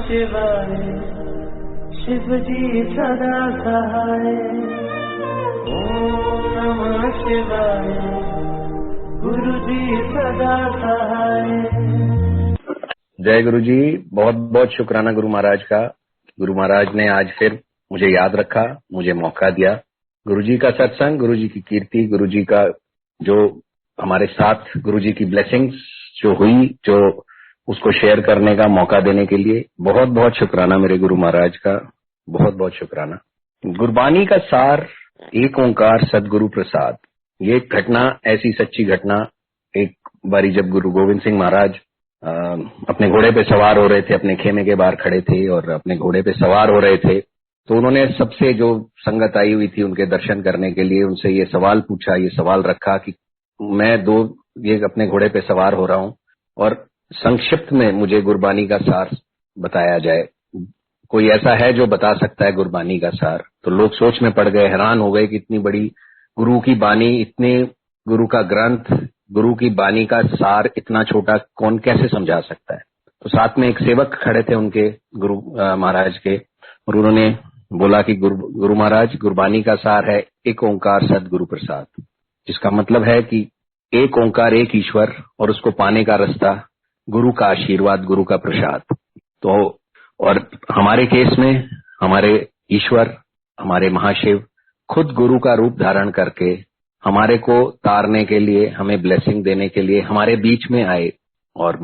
शिवाय, शिव जी सदा सहाय। ओम नमः शिवाय, गुरु जी सदा सहाय। जय गुरु जी। बहुत बहुत शुक्राना गुरु महाराज का। गुरु महाराज ने आज फिर मुझे याद रखा, मुझे मौका दिया। गुरु जी का सत्संग, गुरु जी की कीर्ति, गुरु जी का जो हमारे साथ गुरु जी की ब्लेसिंग्स जो हुई, जो उसको शेयर करने का मौका देने के लिए बहुत बहुत शुक्राना मेरे गुरु महाराज का। बहुत बहुत शुक्राना। गुरबानी का सार एक ओंकार सदगुरु प्रसाद। ये एक घटना, ऐसी सच्ची घटना, एक बारी जब गुरु गोविंद सिंह महाराज अपने घोड़े पे सवार हो रहे थे, अपने खेमे के बाहर खड़े थे और अपने घोड़े पे सवार हो रहे थे, तो उन्होंने सबसे जो संगत आई हुई थी उनके दर्शन करने के लिए उनसे ये सवाल पूछा, ये सवाल रखा कि मैं ये अपने घोड़े पे सवार हो रहा हूं और संक्षिप्त में मुझे गुरबानी का सार बताया जाए। कोई ऐसा है जो बता सकता है गुरबानी का सार? तो लोग सोच में पड़ गए, हैरान हो गए कि इतनी बड़ी गुरु की बानी, इतने गुरु का ग्रंथ, गुरु की बानी का सार इतना छोटा कौन कैसे समझा सकता है? तो साथ में एक सेवक खड़े थे उनके गुरु महाराज के, और उन्होंने बोला कि गुरु महाराज, गुरबानी का सार है एक ओंकार सदगुरु प्रसाद, जिसका मतलब है कि एक ओंकार, एक ईश्वर, और उसको पाने का रास्ता गुरु का आशीर्वाद, गुरु का प्रसाद। तो और हमारे केस में हमारे ईश्वर, हमारे महाशिव खुद गुरु का रूप धारण करके हमारे को तारने के लिए, हमें ब्लेसिंग देने के लिए हमारे बीच में आए। और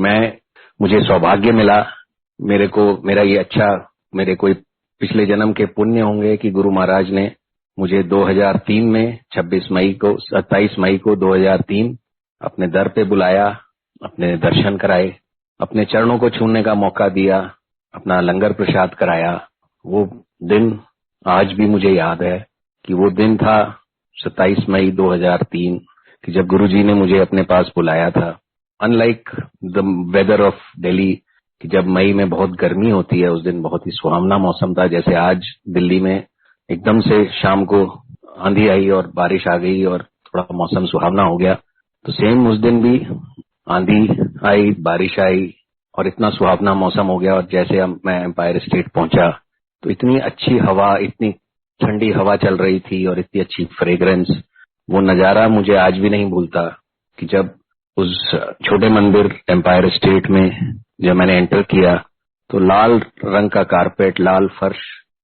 मुझे सौभाग्य मिला, मेरे कोई पिछले जन्म के पुण्य होंगे कि गुरु महाराज ने मुझे 2003 में 27 मई को 2003 अपने दर पे बुलाया, अपने दर्शन कराए, अपने चरणों को छूने का मौका दिया, अपना लंगर प्रसाद कराया। वो दिन आज भी मुझे याद है कि वो दिन था 27 मई 2003 कि जब गुरुजी ने मुझे अपने पास बुलाया था। Unlike the weather of Delhi, कि जब मई में बहुत गर्मी होती है, उस दिन बहुत ही सुहावना मौसम था। जैसे आज दिल्ली में एकदम से शाम को आंधी आई और बारिश आ गई और थोड़ा मौसम सुहावना हो गया, तो सेम उस दिन भी आंधी आई, बारिश आई और इतना सुहावना मौसम हो गया। और जैसे मैं एम्पायर स्टेट पहुंचा तो इतनी अच्छी हवा, इतनी ठंडी हवा चल रही थी और इतनी अच्छी फ्रेग्रेंस, वो नजारा मुझे आज भी नहीं भूलता कि जब उस छोटे मंदिर एम्पायर स्टेट में जब मैंने एंटर किया तो लाल रंग का कारपेट, लाल फर्श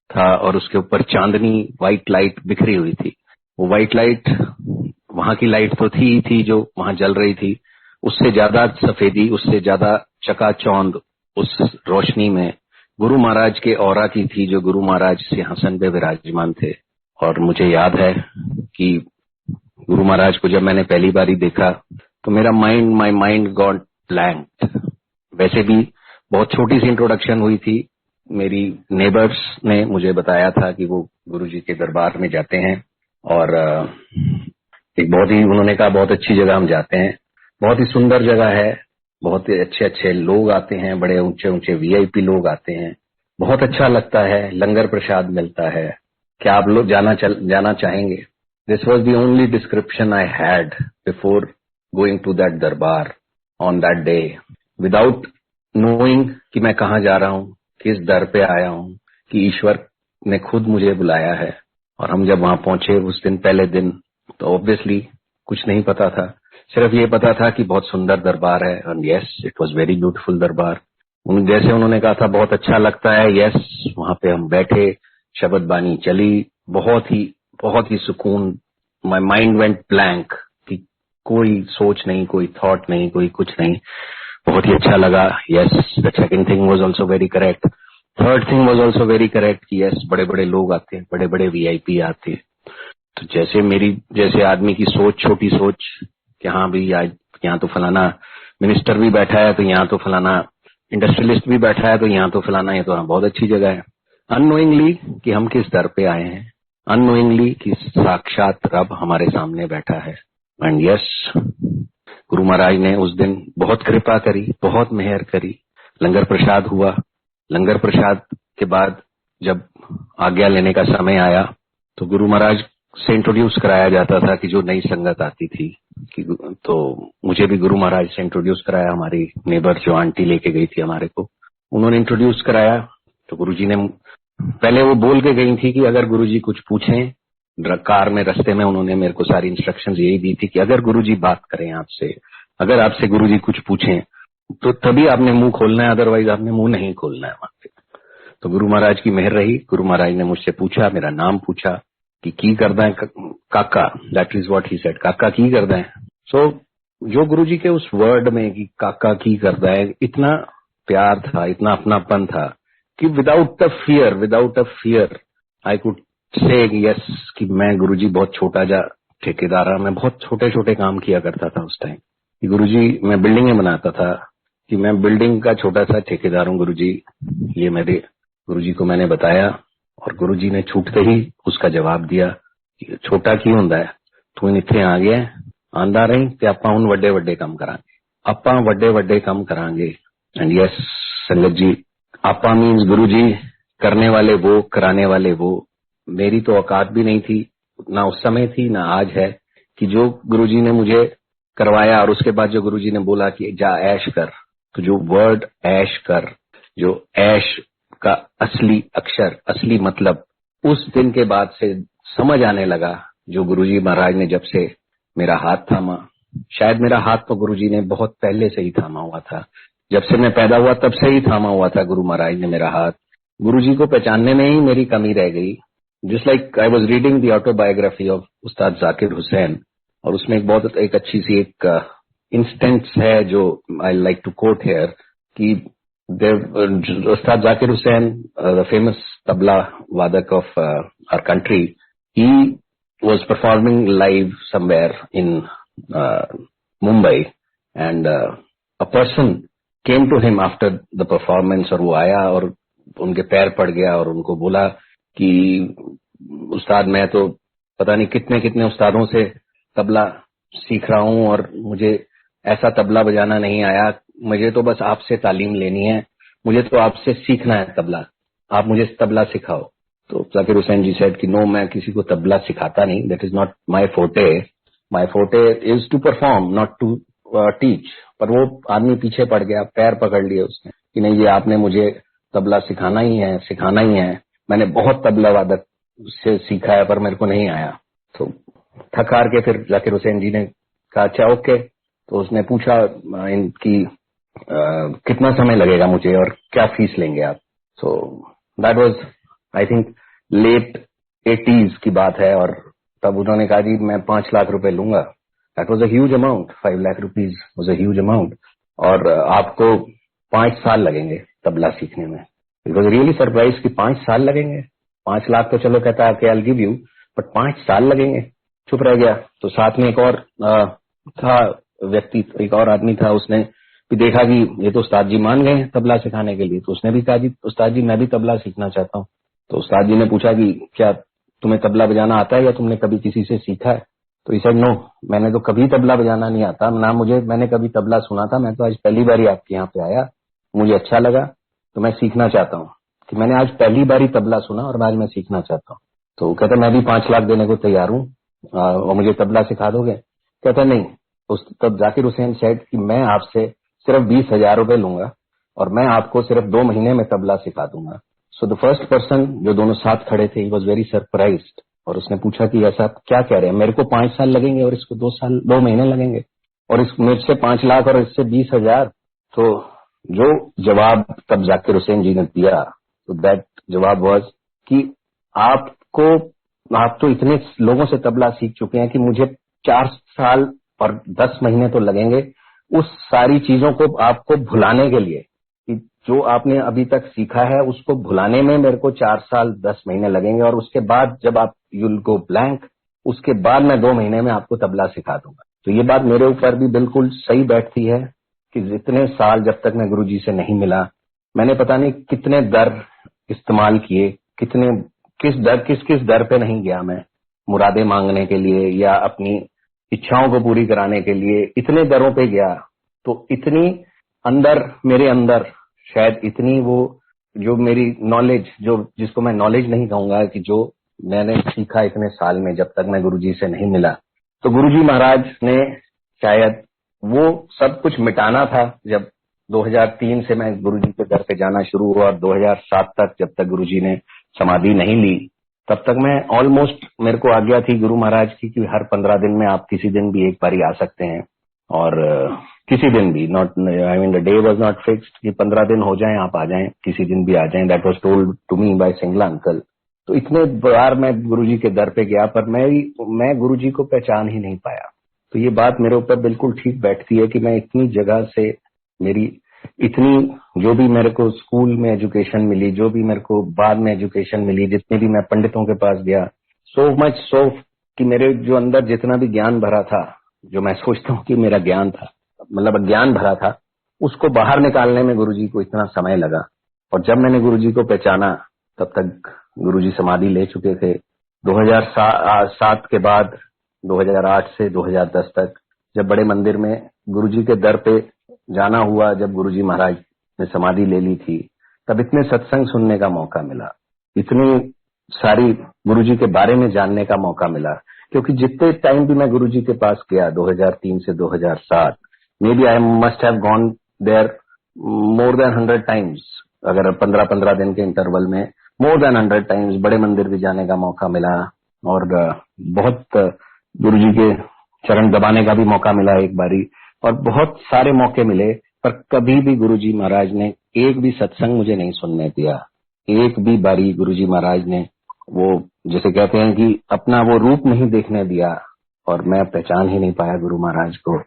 था और उसके ऊपर चांदनी व्हाइट लाइट बिखरी हुई थी। वो व्हाइट लाइट वहां की लाइट तो थी जो वहां जल रही थी, उससे ज्यादा सफेदी, उससे ज्यादा चकाचौंध उस रोशनी में गुरु महाराज के ऑरा की थी, जो गुरु महाराज सिंहासन पे विराजमान थे। और मुझे याद है कि गुरु महाराज को जब मैंने पहली बारी देखा तो माई माइंड गॉट ब्लैंक। वैसे भी बहुत छोटी सी इंट्रोडक्शन हुई थी, मेरी नेबर्स ने मुझे बताया था कि वो गुरु जी के दरबार में जाते हैं और उन्होंने कहा बहुत अच्छी जगह हम जाते हैं, बहुत ही सुंदर जगह है, बहुत ही अच्छे अच्छे लोग आते हैं, बड़े ऊंचे ऊंचे वीआईपी लोग आते हैं, बहुत अच्छा लगता है, लंगर प्रसाद मिलता है, क्या आप लोग जाना चाहेंगे? This was the only description I had before going to that darbar on that day, without knowing कि मैं कहाँ जा रहा हूँ, किस दर पे आया हूँ, कि ईश्वर ने खुद मुझे बुलाया है। और हम जब वहां पहुंचे उस दिन, पहले दिन, तो ऑब्वियसली कुछ नहीं पता था, सिर्फ ये पता था कि बहुत सुंदर दरबार है। And yes, it was very beautiful दरबार। जैसे उन्होंने कहा था बहुत अच्छा लगता है, यस, वहां पे हम बैठे, शब्द बानी चली, बहुत ही सुकून। माय माइंड वेंट ब्लैंक, कि कोई सोच नहीं, कोई थॉट नहीं, कोई कुछ नहीं, बहुत ही अच्छा लगा। Yes, the second thing was also very correct, third thing was also very correct कि यस, बड़े बड़े लोग आते हैं, बड़े बड़े वीआईपी आते हैं। तो जैसे आदमी की सोच, छोटी सोच कि हाँ भाई आज यहाँ तो फलाना मिनिस्टर भी बैठा है, तो यहाँ तो फलाना इंडस्ट्रियलिस्ट भी बैठा है, तो यहाँ तो फलाना, ये तो हाँ बहुत अच्छी जगह है। अननोइंगली कि हम किस दर पे आए हैं, अननोइंगली कि साक्षात रब हमारे सामने बैठा है। एंड यस, गुरु महाराज ने उस दिन बहुत कृपा करी, बहुत मेहर करी। लंगर प्रसाद हुआ, लंगर प्रसाद के बाद जब आज्ञा लेने का समय आया तो गुरु महाराज से इंट्रोड्यूस कराया जाता था कि जो नई संगत आती थी, तो मुझे भी गुरु महाराज से इंट्रोड्यूस कराया, हमारी नेबर जो आंटी लेके गई थी हमारे को, उन्होंने इंट्रोड्यूस कराया। तो गुरुजी ने पहले वो बोल के गई थी कि अगर गुरुजी कुछ पूछें, कार में रास्ते में उन्होंने मेरे को सारी इंस्ट्रक्शंस यही दी थी कि अगर गुरुजी बात करें आपसे, अगर आपसे गुरुजी कुछ पूछें तो तभी आपने मुंह खोलना है, अदरवाइज आपने मुंह नहीं खोलना है वहां पे। तो गुरु महाराज की मेहर रही। गुरु महाराज ने मुझसे पूछा, मेरा नाम पूछा कि की करदा है काका, that is what he said, काका की करदा है। सो जो गुरुजी के उस वर्ड में कि काका की करदा है, इतना प्यार था, इतना अपनापन था कि without a fear I could say yes कि मैं गुरुजी बहुत छोटा जा ठेकेदार, मैं बहुत छोटे छोटे काम किया करता था उस टाइम कि गुरुजी मैं बिल्डिंगें बनाता था, कि मैं बिल्डिंग का छोटा सा ठेकेदार हूँ गुरुजी, ये मेरे गुरुजी को मैंने बताया। और गुरुजी ने छूटते ही उसका जवाब दिया कि छोटा की हुंदा है, तू इत्थे आ गया आंदा रही ते आपां हुण वड्डे वड्डे काम करांगे, आपां वड्डे वड्डे काम करांगे। एंड यस संगत जी, आपा मीन्स गुरुजी, करने वाले वो, कराने वाले वो। मेरी तो औकात भी नहीं थी, ना उस समय थी ना आज है, कि जो गुरुजी ने मुझे करवाया और उसके बाद जो गुरुजी ने बोला कि जा ऐश कर, तो जो वर्ड ऐश कर, जो ऐश का असली अक्षर, असली मतलब उस दिन के बाद से समझ आने लगा। जो गुरुजी महाराज ने जब से मेरा हाथ थामा, शायद मेरा हाथ तो गुरुजी ने बहुत पहले से ही थामा हुआ था, जब से मैं पैदा हुआ तब से ही थामा हुआ था गुरु महाराज ने मेरा हाथ। गुरुजी को पहचानने में ही मेरी कमी रह गई। Just like I was reading the autobiography of उस्ताद जाकिर हुसैन, और उसमें एक अच्छी सी एक इंस्टेंस है जो I like to quote here कि उस्ताद जाकिर हुसैन, द फेमस तबला वादक of our country, he was performing live somewhere in Mumbai, and a person came to him after the performance, और वो आया और उनके पैर पड़ गया और उनको बोला कि उस्ताद मैं तो पता नहीं कितने कितने उस्तादों से तबला सीख रहा हूँ और मुझे ऐसा तबला बजाना नहीं आया, मुझे तो बस आपसे तालीम लेनी है, मुझे तो आपसे सीखना है तबला, आप मुझे तबला सिखाओ। तो जाकिर हुसैन जी सेड कि नो, मैं किसी को तबला सिखाता नहीं, that is not my forte is to perform not to teach. पर वो आदमी पीछे पड़ गया, पैर पकड़ लिए उसने कि नहीं, ये आपने मुझे तबला सिखाना ही है, सिखाना ही है, मैंने बहुत तबला वादक से सीखा है पर मेरे को नहीं आया। तो थक हार के फिर जाकिर हुसैन जी ने कहा अच्छा ओके। तो उसने पूछा इनकी कितना समय लगेगा मुझे और क्या फीस लेंगे आप। So that was I think late 80s की बात है, और तब उन्होंने कहा जी मैं 5 लाख रुपए लूंगा। That was a huge amount, 5 lakh rupees was a huge amount, और आपको 5 साल लगेंगे तबला सीखने में। इट वाज रियली सरप्राइज कि 5 साल लगेंगे, 5 लाख तो चलो कहता है I will give you, but 5 साल लगेंगे। चुप रह गया। तो साथ में एक और था व्यक्ति, एक और आदमी था, उसने भी देखा कि ये तो उस्ताद जी मान गए तबला सिखाने के लिए, तो उसने भी कहा जी उस्ताद जी मैं भी तबला सीखना चाहता हूँ। तो उस्ताद जी ने पूछा कि क्या तुम्हें तबला बजाना आता है या तुमने कभी किसी से सीखा है। तो इसे नो, मैंने तो कभी तबला बजाना नहीं आता ना, मैंने कभी तबला सुना था, मैं तो आज पहली बार ही आपके यहाँ पे आया, मुझे अच्छा लगा तो मैं सीखना चाहता हूँ, कि मैंने आज पहली बार ही तबला सुना और आज मैं सीखना चाहता हूँ। तो कहता मैं भी 5 लाख देने को तैयार हूँ और मुझे तबला सिखा दोगे। कहता नहीं। तब जाकिर हुसैन सेड कि मैं आपसे सिर्फ 20,000 रुपए लूंगा और मैं आपको सिर्फ 2 महीने में तबला सिखा दूंगा। सो द फर्स्ट पर्सन, जो दोनों साथ खड़े थे, ही वॉज वेरी सरप्राइज्ड, और उसने पूछा कि ऐसा आप क्या कह रहे हैं, मेरे को 5 साल लगेंगे और इसको 2 महीने लगेंगे, और इस मेरे से 5 लाख और इससे 20,000। तो जो जवाब तब जाकिर हुसैन जी ने दिया, तो दैट जवाब वाज कि आप तो इतने लोगों से तबला सीख चुके हैं कि मुझे 4 साल और 10 महीने तो लगेंगे उस सारी चीजों को आपको भुलाने के लिए, कि जो आपने अभी तक सीखा है उसको भुलाने में मेरे को 4 साल 10 महीने लगेंगे, और उसके बाद जब आप यूल गो ब्लैंक, उसके बाद मैं 2 महीने में आपको तबला सिखा दूंगा। तो ये बात मेरे ऊपर भी बिल्कुल सही बैठती है कि जितने साल जब तक मैं गुरुजी से नहीं मिला, मैंने पता नहीं कितने दर इस्तेमाल किए, किस दर पे नहीं गया मैं मुरादे मांगने के लिए या अपनी इच्छाओं को पूरी कराने के लिए, इतने दरों पे गया। तो इतनी अंदर मेरे अंदर शायद इतनी वो जो मेरी नॉलेज, जो जिसको मैं नॉलेज नहीं कहूंगा, कि जो मैंने सीखा इतने साल में जब तक मैं गुरुजी से नहीं मिला, तो गुरुजी महाराज ने शायद वो सब कुछ मिटाना था जब 2003 से मैं गुरुजी के दर पे जाना शुरू हुआ और 2007 तक, जब तक गुरुजी ने समाधि नहीं ली, तब तक मैं ऑलमोस्ट, मेरे को आज्ञा थी गुरु महाराज की कि हर 15 दिन में आप किसी दिन भी एक बारी आ सकते हैं। और किसी दिन भी, not, I mean the day was not fixed कि 15 दिन हो जाएं आप आ जाएं, किसी दिन भी आ जाएं। That was told to me by Singla uncle. तो इतने बार मैं गुरुजी के दर पे गया, पर मैं गुरुजी को पहचान ही नहीं पाया। तो ये बात मेरे ऊपर बिल्कुल ठीक बैठती है कि मैं इतनी जगह से, मेरी इतनी, जो भी मेरे को स्कूल में एजुकेशन मिली, जो भी मेरे को बाद में एजुकेशन मिली, जितने भी मैं पंडितों के पास गया, सो मच सो कि मेरे जो अंदर जितना भी ज्ञान भरा था, जो मैं सोचता हूँ कि मेरा ज्ञान था, मतलब ज्ञान भरा था, उसको बाहर निकालने में गुरुजी को इतना समय लगा। और जब मैंने गुरुजी को पहचाना, तब तक गुरुजी समाधि ले चुके थे। 2007 के बाद 2008 से 2010 तक, जब बड़े मंदिर में गुरुजी के दर पे जाना हुआ, जब गुरुजी महाराज ने समाधि ले ली थी, तब इतने सत्संग सुनने का मौका मिला, इतनी सारी गुरुजी के बारे में जानने का मौका मिला। क्योंकि जितने टाइम भी मैं गुरुजी के पास गया, 2003 से 2007, maybe I must have gone there more than 100 times. अगर 15-15 दिन के इंटरवल में मोर देन 100 टाइम्स बड़े मंदिर भी जाने का मौका मिला, और बहुत गुरुजी के चरण दबाने का भी मौका मिला एक बारी, और बहुत सारे मौके मिले, पर कभी भी गुरुजी महाराज ने एक भी सत्संग मुझे नहीं सुनने दिया। एक भी बारी गुरुजी महाराज ने, वो जैसे कहते हैं कि अपना वो रूप नहीं देखने दिया, और मैं पहचान ही नहीं पाया गुरु महाराज को।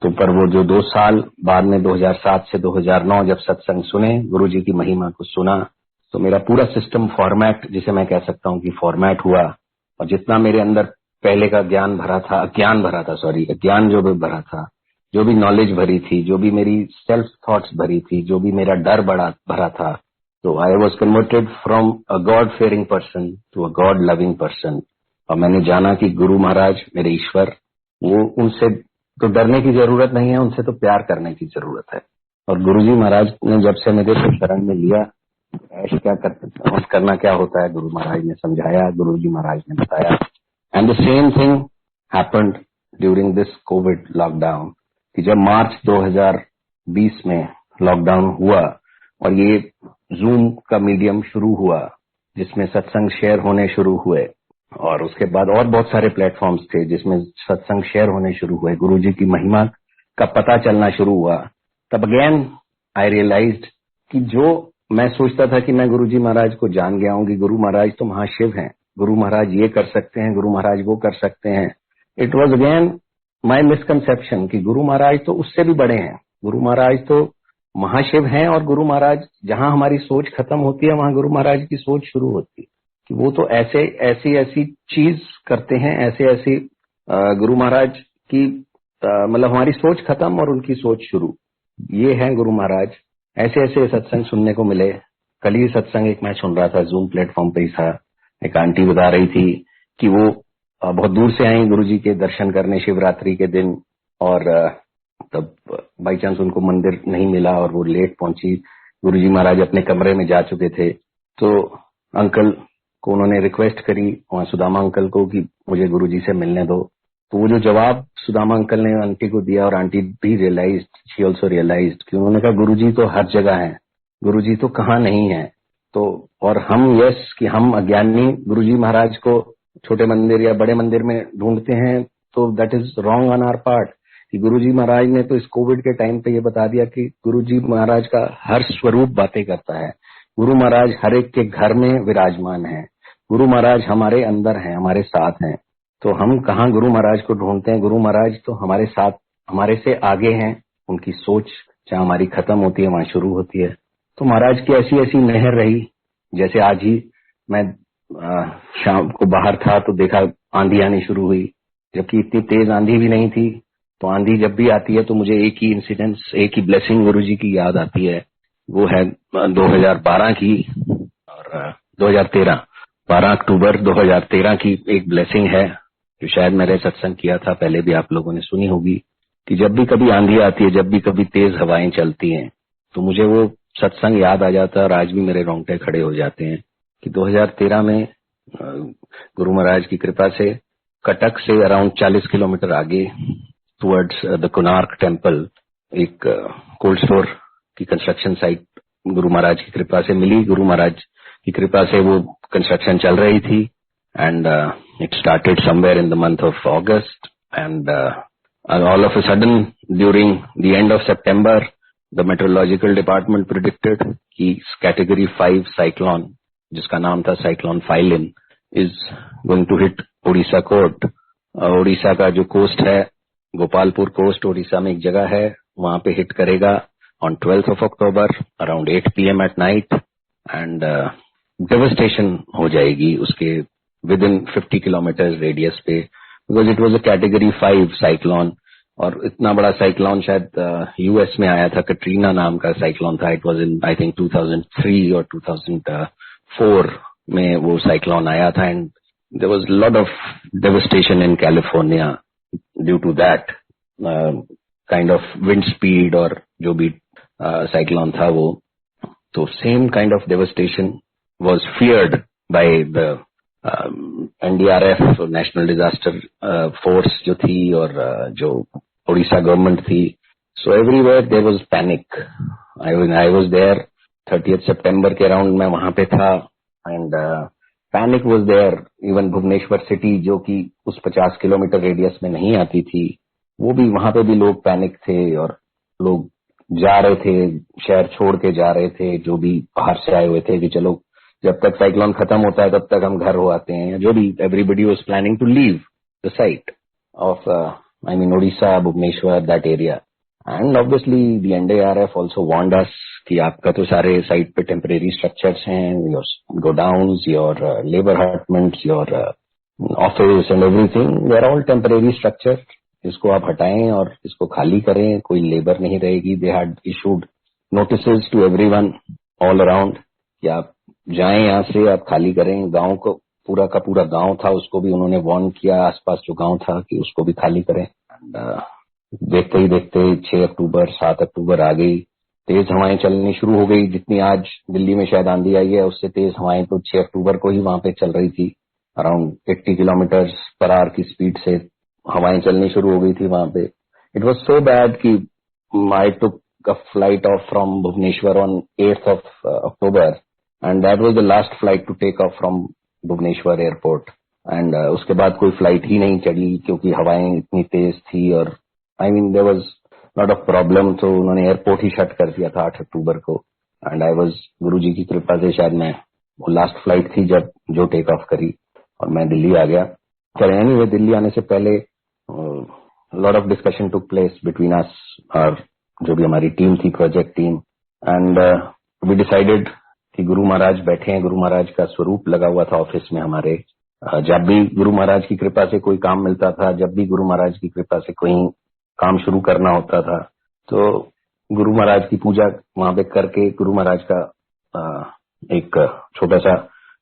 तो पर वो जो 2 साल बाद में 2007 से 2009 जब सत्संग सुने, गुरुजी की महिमा को सुना, तो मेरा पूरा सिस्टम फॉर्मेट, जिसे मैं कह सकता हूँ कि फॉर्मेट हुआ। और जितना मेरे अंदर पहले का ज्ञान भरा था, अज्ञान जो भी भरा था, जो भी नॉलेज भरी थी, जो भी मेरी सेल्फ थॉट्स भरी थी, जो भी मेरा डर भरा था, तो I was converted from a god fearing person to a god loving person. और मैंने जाना कि गुरु महाराज मेरे ईश्वर, वो, उनसे तो डरने की जरूरत नहीं है, उनसे तो प्यार करने की जरूरत है। और गुरुजी महाराज ने जब से मेरे को शरण में लिया, ऐश क्या करना क्या होता है, गुरु महाराज ने समझाया, गुरुजी महाराज ने बताया। And the same thing happened during this Covid lockdown, कि जब मार्च 2020 में लॉकडाउन हुआ और ये जूम का मीडियम शुरू हुआ, जिसमें सत्संग शेयर होने शुरू हुए, और उसके बाद और बहुत सारे प्लेटफॉर्म्स थे जिसमें सत्संग शेयर होने शुरू हुए, गुरुजी की महिमा का पता चलना शुरू हुआ, तब अगेन आई रियलाइज्ड कि जो मैं सोचता था कि मैं गुरुजी महाराज को जान गया हूँ कि गुरु महाराज तो महाशिव हैं, गुरु महाराज ये कर सकते हैं, गुरु महाराज वो कर सकते हैं, it was again my misconception कि गुरु महाराज तो उससे भी बड़े हैं, गुरु महाराज तो महाशिव हैं, और गुरु महाराज, जहां हमारी सोच खत्म होती है वहां गुरु महाराज की सोच शुरू होती है, कि वो तो ऐसी चीज करते हैं, ऐसी गुरु महाराज की, मतलब हमारी सोच खत्म और उनकी सोच शुरू, ये है गुरु महाराज। ऐसे सत्संग सुनने को मिले। कल ही सत्संग एक मैं सुन रहा था, जूम प्लेटफॉर्म पे ही था, एक आंटी बता रही थी कि वो बहुत दूर से आई गुरुजी के दर्शन करने शिवरात्रि के दिन, और तब बाई चांस उनको मंदिर नहीं मिला और वो लेट पहुंची। गुरुजी महाराज अपने कमरे में जा चुके थे, तो अंकल को उन्होंने रिक्वेस्ट करी वहां सुदामा अंकल को कि मुझे गुरुजी से मिलने दो। तो वो जो जवाब सुदामा अंकल ने आंटी को दिया, और आंटी भी रियलाइज्ड, शी ऑल्सो रियलाइज्ड, कि उन्होंने कहा गुरुजी तो हर जगह है, गुरुजी तो कहाँ नहीं है। तो और हम कि हम अज्ञानी गुरुजी महाराज को छोटे मंदिर या बड़े मंदिर में ढूंढते हैं, तो that is wrong on our part. कि गुरुजी महाराज ने तो इस कोविड के टाइम पे ये बता दिया कि गुरुजी महाराज का हर स्वरूप बातें करता है, गुरु महाराज हर एक के घर में विराजमान है, गुरु महाराज हमारे अंदर हैं, हमारे साथ हैं। तो हम कहाँ गुरु महाराज को ढूंढते हैं, गुरु महाराज तो हमारे साथ, हमारे से आगे हैं, उनकी सोच जहाँ हमारी खत्म होती है वहां शुरू होती है। तो महाराज की ऐसी मेहर रही। जैसे आज ही मैं शाम को बाहर था तो देखा आंधी आनी शुरू हुई, जबकि इतनी तेज आंधी भी नहीं थी। तो आंधी जब भी आती है तो मुझे एक ही इंसिडेंस, एक ही ब्लेसिंग गुरुजी की याद आती है, वो है 2012 की और 2013, 12 अक्टूबर 2013 की एक ब्लेसिंग है, जो शायद मैंने सत्संग किया था पहले भी, आप लोगों ने सुनी होगी, कि जब भी कभी आंधी आती है, जब भी कभी तेज हवाएं चलती हैं, तो मुझे वो सत्संग याद आ जाता है, और आज भी मेरे रोंगटे खड़े हो जाते हैं कि 2013 में गुरु महाराज की कृपा से कटक से अराउंड 40 किलोमीटर आगे टुवर्ड्स द कोणार्क टेम्पल एक कोल्ड स्टोर की कंस्ट्रक्शन साइट गुरु महाराज की कृपा से मिली। गुरु महाराज की कृपा से वो कंस्ट्रक्शन चल रही थी and it started somewhere in the month of August and all of a sudden during the end of September the metrological department predicted कि कैटेगरी 5 साइक्लोन, जिसका नाम था cyclone Phailin, is going to hit Orissa coast. Orissa का जो coast है, Gopalpur coast Orissa में एक जगह है, वहां पे हिट करेगा on 12th of October around 8 PM at night and devastation हो जाएगी उसके विद इन 50 किलोमीटर रेडियस पे, because it was a category 5 cyclone. और इतना बड़ा साइक्लोन शायद यूएस में आया था, कटरीना नाम का साइक्लोन था। It was in I think 2003 और 2004 में वो साइक्लोन आया था and there was lot of devastation in California due to that kind of wind speed और जो भी साइक्लोन था वो। तो same kind of devastation was feared by the NDRF, national disaster force जो थी और जो उड़ीसा गवर्नमेंट थी। So everywhere there was panic. I was there 30th सितंबर के अराउंड मैं वहां पे था and panic was there. Even Bhubaneswar city जो कि उस 50 किलोमीटर रेडियस में नहीं आती थी, वो भी वहां पे भी लोग पैनिक थे और लोग जा रहे थे, शहर छोड़ के जा रहे थे जो भी बाहर से आए हुए थे कि चलो जब तक साइक्लोन खत्म होता है तब तक हम घर हो आते हैं, जो भी everybody was planning to leave the site of I mean Odisha, Bhubaneswar, that area. And obviously the NDRF also warned us कि आपका तो सारे साइट पे टेम्परेरी स्ट्रक्चर्स हैं, your godowns, your labor hutments, your office and everything, they are all temporary structure. इसको आप हटाएं और इसको खाली करें, कोई लेबर नहीं रहेगी। They had issued notices to everyone all around कि आप जाएं यहाँ से, आप खाली करें। गांव को पूरा का पूरा गांव था, उसको भी उन्होंने वार्न किया, आसपास जो गांव था कि उसको भी खाली करें। देखते ही देखते 6 अक्टूबर 7 अक्टूबर आ गई, तेज हवाएं चलनी शुरू हो गई। जितनी आज दिल्ली में शायद आंधी आई है, उससे तेज हवाएं तो 6 अक्टूबर को ही वहां पे चल रही थी। अराउंड 80 किलोमीटर पर आवर की स्पीड से हवाएं चलनी शुरू हो गई थी वहां पे। इट वॉज सो बैड कि I took a flight off from Bhubaneswar on 8th of October and that was the last flight to take off from Bhubaneswar airport and उसके बाद कोई फ्लाइट ही नहीं चली क्योंकि हवाएं इतनी तेज थी और I mean there was lot of problem. तो उन्होंने एयरपोर्ट ही शट कर दिया था 8 अक्टूबर को एंड आई वाज गुरुजी की कृपा से शायद मैं वो लास्ट फ्लाइट थी जब जो टेक ऑफ करी और मैं दिल्ली आ गया। चले एनीवे, दिल्ली आने से पहले lot of discussion took place between us और जो भी हमारी टीम थी, project team, and we decided कि गुरु महाराज बैठे हैं। गुरु महाराज का स्वरूप लगा हुआ था ऑफिस में हमारे। जब भी गुरु महाराज की कृपा से कोई काम मिलता था, जब भी गुरु महाराज की कृपा से कोई काम शुरू करना होता था, तो गुरु महाराज की पूजा वहां पे करके गुरु महाराज का एक छोटा सा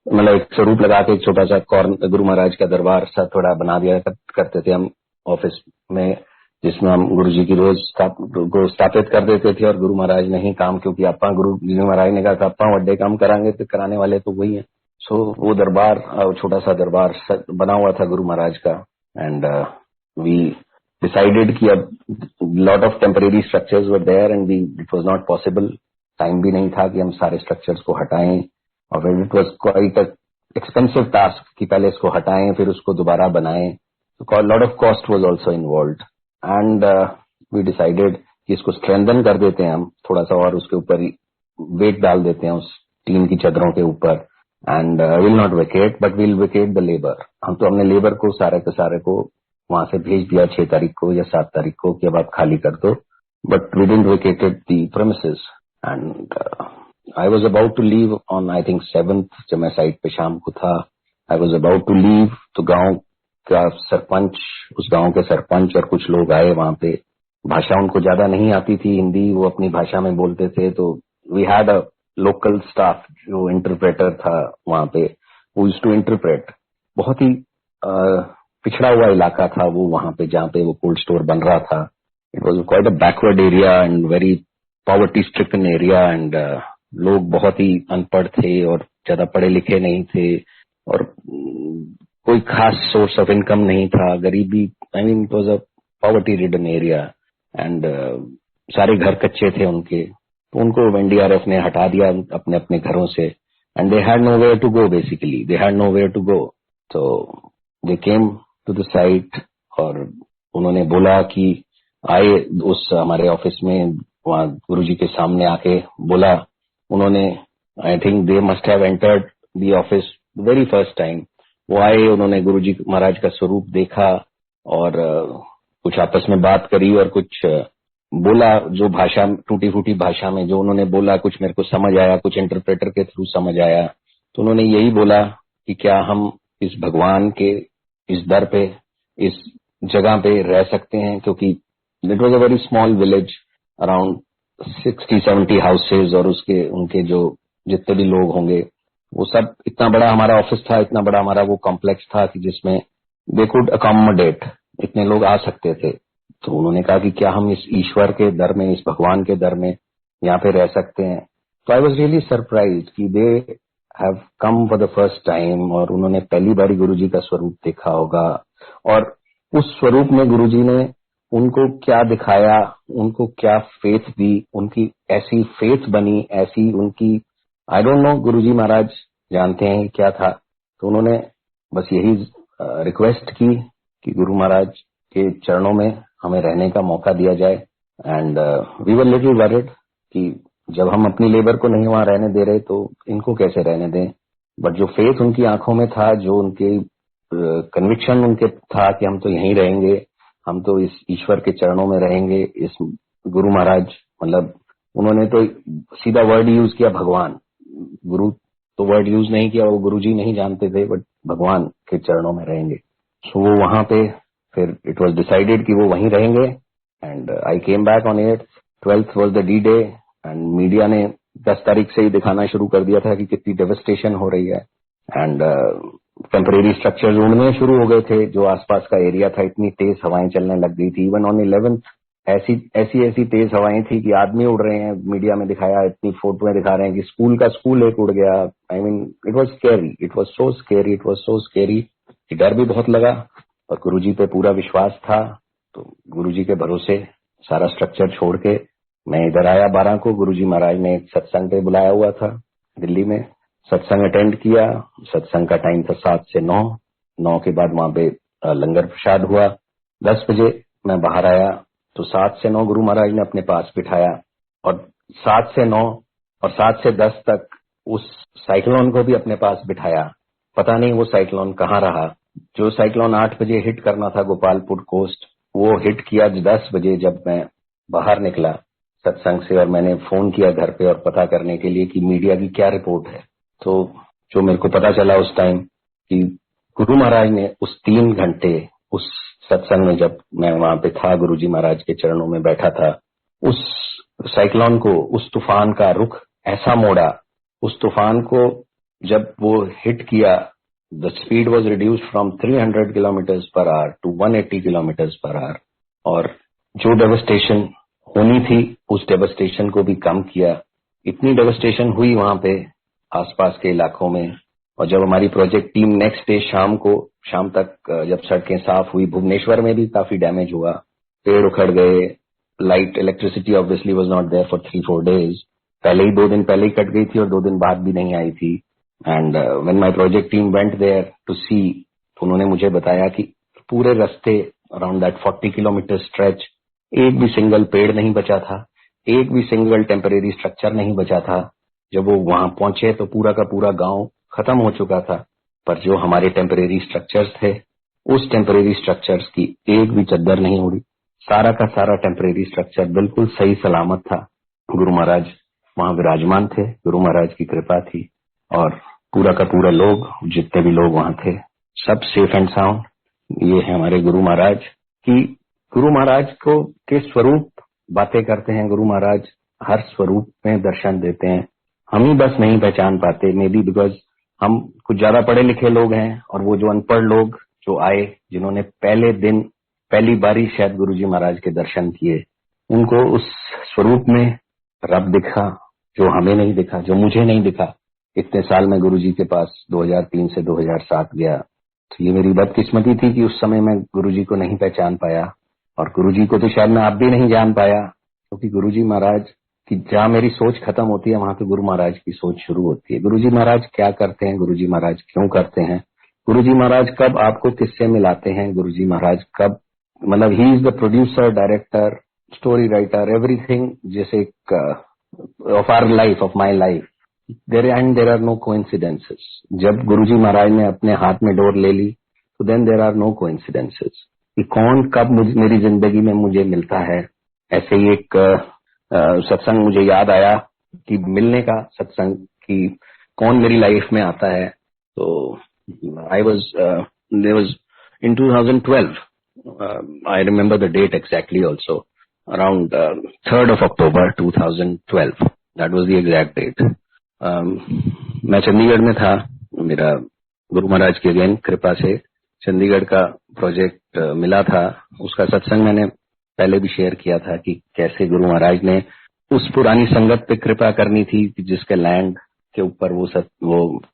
मतलब एक स्वरूप लगा के एक छोटा सा कॉर्नर गुरु महाराज का दरबार सा थोड़ा बना दिया करते थे हम ऑफिस में, जिसमें हम गुरु जी की रोज स्थापित कर देते थे। और गुरु महाराज ने ही काम, क्योंकि आपा गुरु जी महाराज ने कहा आपा वड्डे काम करांगे तो कराने वाले तो वही है। सो वो दरबार, छोटा सा दरबार बना हुआ था गुरु महाराज का एंड वी डिसाइडेड कि अब lot of temporary structures were there and it was not possible, time भी नहीं था कि हम सारे स्ट्रक्चर्स को हटाएं और it was quite expensive task कि पहले इसको हटाएं फिर उसको दोबारा बनाएं। तो lot of cost was also involved and we decided कि इसको स्ट्रेंथन कर देते हैं हम थोड़ा सा और उसके ऊपर वेट डाल देते हैं उस टीम की चादरों के ऊपर and will not vacate but will vacate the labour. हम तो हमने लेबर को सारे के सारे को वहां से भेज दिया 6 तारीख को या 7 तारीख को कि अब आप खाली कर दो, but we didn't vacated the premises and I was about to leave on I think 7th जब मैं साइट पे शाम को था। I was about to leave तो गांव का सरपंच, उस गांव के सरपंच और कुछ लोग आए वहां पे। भाषा उनको ज्यादा नहीं आती थी हिंदी, वो अपनी भाषा में बोलते थे। तो we had a local staff जो इंटरप्रेटर था वहां पे, वो यूज्ड टू इंटरप्रेट। बहुत ही पिछड़ा हुआ इलाका था वो वहां पे जहाँ पे वो कोल्ड स्टोर बन रहा था। It was quite a backward area and very poverty stricken area and लोग बहुत ही अनपढ़ थे और ज्यादा पढ़े लिखे नहीं थे और कोई खास सोर्स ऑफ इनकम नहीं था। गरीबी, I mean it was a poverty ridden area and सारे घर कच्चे थे उनके। तो उनको एनडीआरएफ ने हटा दिया अपने अपने घरों से, and they had nowhere to go, basically they had nowhere to go. तो they came to the site और उन्होंने बोला कि आए उस हमारे ऑफिस में, वहां गुरुजी के सामने आके बोला उन्होंने, I think they must have entered the office very first time. वो आए, उन्होंने गुरुजी महाराज का स्वरूप देखा और कुछ आपस में बात करी और कुछ बोला, जो भाषा टूटी फूटी भाषा में जो उन्होंने बोला, कुछ मेरे को समझ आया, कुछ इंटरप्रेटर के थ्रू समझ आया। तो उन्होंने यही बोला कि क्या हम इस भगवान के इस दर पे, इस जगह पे रह सकते हैं, क्योंकि it was a very small village, around 60-70 houses, और उसके उनके जो जितने भी लोग होंगे वो सब, इतना बड़ा हमारा ऑफिस था, इतना बड़ा हमारा वो कॉम्प्लेक्स था कि जिसमें दे कुड अकोमोडेट, इतने लोग आ सकते थे। तो उन्होंने कहा कि क्या हम इस ईश्वर के दर में, इस भगवान के दर में यहाँ पे रह सकते हैं। तो आई वॉज रियली सरप्राइज कि they have come for the first time, और उन्होंने पहली बारी गुरुजी का स्वरूप देखा होगा, और उस स्वरूप में गुरुजी ने उनको क्या दिखाया, उनको क्या फेथ दी, उनकी ऐसी फेथ बनी, ऐसी उनकी, आई डोंट नो, गुरुजी महाराज जानते हैं क्या था। तो उन्होंने बस यही रिक्वेस्ट की कि गुरु महाराज के चरणों में हमें रहने का मौका दिया जाए। And we were little worried कि जब हम अपनी लेबर को नहीं वहां रहने दे रहे तो इनको कैसे रहने दें। बट जो फेथ उनकी आंखों में था, जो उनके कन्विक्शन उनके था कि हम तो यहीं रहेंगे, हम तो इस ईश्वर के चरणों में रहेंगे, इस गुरु महाराज, मतलब उन्होंने तो सीधा वर्ड यूज किया भगवान, गुरु तो वर्ड यूज नहीं किया, वो गुरुजी नहीं जानते थे, बट भगवान के चरणों में रहेंगे। सो वो वहां पे फिर इट वाज डिसाइडेड कि वो वहीं रहेंगे। And I came back on 8th, 12th was the D day, and media ने 10 तारीख से ही दिखाना शुरू कर दिया था कि कितनी डेवस्टेशन हो रही है। एंड टेम्परेरी स्ट्रक्चर्स उड़ने शुरू हो गए थे, जो आसपास का एरिया था, इतनी तेज हवाएं चलने लग गई थी। इवन ऑन 11th ऐसी तेज हवाएं थी कि आदमी उड़ रहे हैं, मीडिया में दिखाया, इतनी फोटोएं दिखा रहे हैं कि स्कूल एक उड़ गया। I mean it was scary, it was so scary, it was so scary कि डर भी बहुत लगा, और गुरुजी पे पूरा विश्वास था। तो गुरुजी के भरोसे सारा स्ट्रक्चर छोड़ के मैं इधर आया 12 को। गुरुजी महाराज ने एक सत्संग पे बुलाया हुआ था दिल्ली में, सत्संग अटेंड किया। सत्संग का टाइम था 7 से 9 के बाद वहां पे लंगर प्रसाद हुआ। 10 बजे मैं बाहर आया तो 7 से 9 गुरु महाराज ने अपने पास बिठाया, और 7 से 9 और 7 से 10 तक उस साइक्लोन को भी अपने पास बिठाया। पता नहीं वो साइक्लोन कहाँ रहा। जो साइक्लोन 8 बजे हिट करना था गोपालपुर कोस्ट, वो हिट किया 10 बजे जब मैं बाहर निकला सत्संग से, और मैंने फोन किया घर पे और पता करने के लिए कि मीडिया की क्या रिपोर्ट है। तो जो मेरे को पता चला उस टाइम कि गुरु महाराज ने उस 3 घंटे उस सत्संग में, जब मैं वहां पे था गुरुजी महाराज के चरणों में बैठा था, उस साइक्लोन को, उस तूफान का रुख ऐसा मोड़ा, उस तूफान को जब वो हिट किया, the speed was reduced from 300 kilometre per hour to 180 kilometre per hour, और जो डेवस्टेशन होनी थी उस डेवस्टेशन को भी कम किया। इतनी डेवस्टेशन हुई वहां पे आसपास के इलाकों में। और जब हमारी प्रोजेक्ट टीम नेक्स्ट डे शाम तक जब सड़कें साफ हुई, भुवनेश्वर में भी काफी डैमेज हुआ, पेड़ उखड़ गए, light, electricity obviously was not there for 3-4 days. पहले ही 2 दिन पहले ही कट गई थी और 2 दिन बाद भी नहीं आई थी। And when my project team went there to see, तो उन्होंने मुझे बताया कि पूरे रास्ते अराउंड दैट 40 किलोमीटर स्ट्रेच एक भी सिंगल पेड़ नहीं बचा था, एक भी सिंगल टेम्परेरी स्ट्रक्चर नहीं बचा था। जब वो वहां पहुंचे तो पूरा का पूरा गांव खत्म हो चुका था, पर जो हमारे टेम्परेरी स्ट्रक्चर्स थे, उस टेम्परेरी स्ट्रक्चर्स की एक भी चद्दर नहीं उड़ी। सारा का सारा टेम्परेरी स्ट्रक्चर बिल्कुल सही सलामत था। गुरु महाराज वहां विराजमान थे, गुरु महाराज की कृपा थी, और पूरा का पूरा लोग, जितने भी लोग वहां थे, सब सेफ एंड साउंड। ये है हमारे गुरु महाराज की। गुरु महाराज को के स्वरूप बातें करते हैं। गुरु महाराज हर स्वरूप में दर्शन देते हैं, हम ही बस नहीं पहचान पाते, मे बी बिकॉज हम कुछ ज्यादा पढ़े लिखे लोग हैं, और वो जो अनपढ़ लोग जो आए, जिन्होंने पहले दिन पहली बारी शायद गुरुजी महाराज के दर्शन किए, उनको उस स्वरूप में रब दिखा जो हमें नहीं दिखा, जो मुझे नहीं दिखा। इतने साल में गुरुजी के पास 2003 से 2007 गया, तो ये मेरी बदकिस्मती थी कि उस समय मैं गुरुजी को नहीं पहचान पाया, और गुरुजी को तो शायद मैं आप भी नहीं जान पाया, क्योंकि गुरुजी महाराज कि जहाँ मेरी सोच खत्म होती है वहां पे गुरु महाराज की सोच शुरू होती है। गुरुजी महाराज क्या करते हैं, गुरुजी महाराज क्यों करते हैं, गुरुजी महाराज कब आपको किससे मिलाते हैं, गुरुजी महाराज कब, मतलब he is the producer, director, story writer, everything, जैसे of our life, of my life. There are no coincidences. जब गुरुजी महाराज ने अपने हाथ में डोर ले ली तो then there are no coincidences कि कौन कब मेरी जिंदगी में मुझे मिलता है। ऐसे ही एक सत्संग मुझे याद आया कि मिलने का सत्संग, कि कौन मेरी लाइफ में आता है। तो I was there was in 2012, I remember the date exactly also, around 3rd of October 2012, that was the exact date. मैं चंडीगढ़ में था। मेरा गुरु महाराज की अगेन कृपा से चंडीगढ़ का प्रोजेक्ट मिला था। उसका सत्संग मैंने पहले भी शेयर किया था कि कैसे गुरु महाराज ने उस पुरानी संगत पे कृपा करनी थी कि जिसके लैंड के ऊपर वो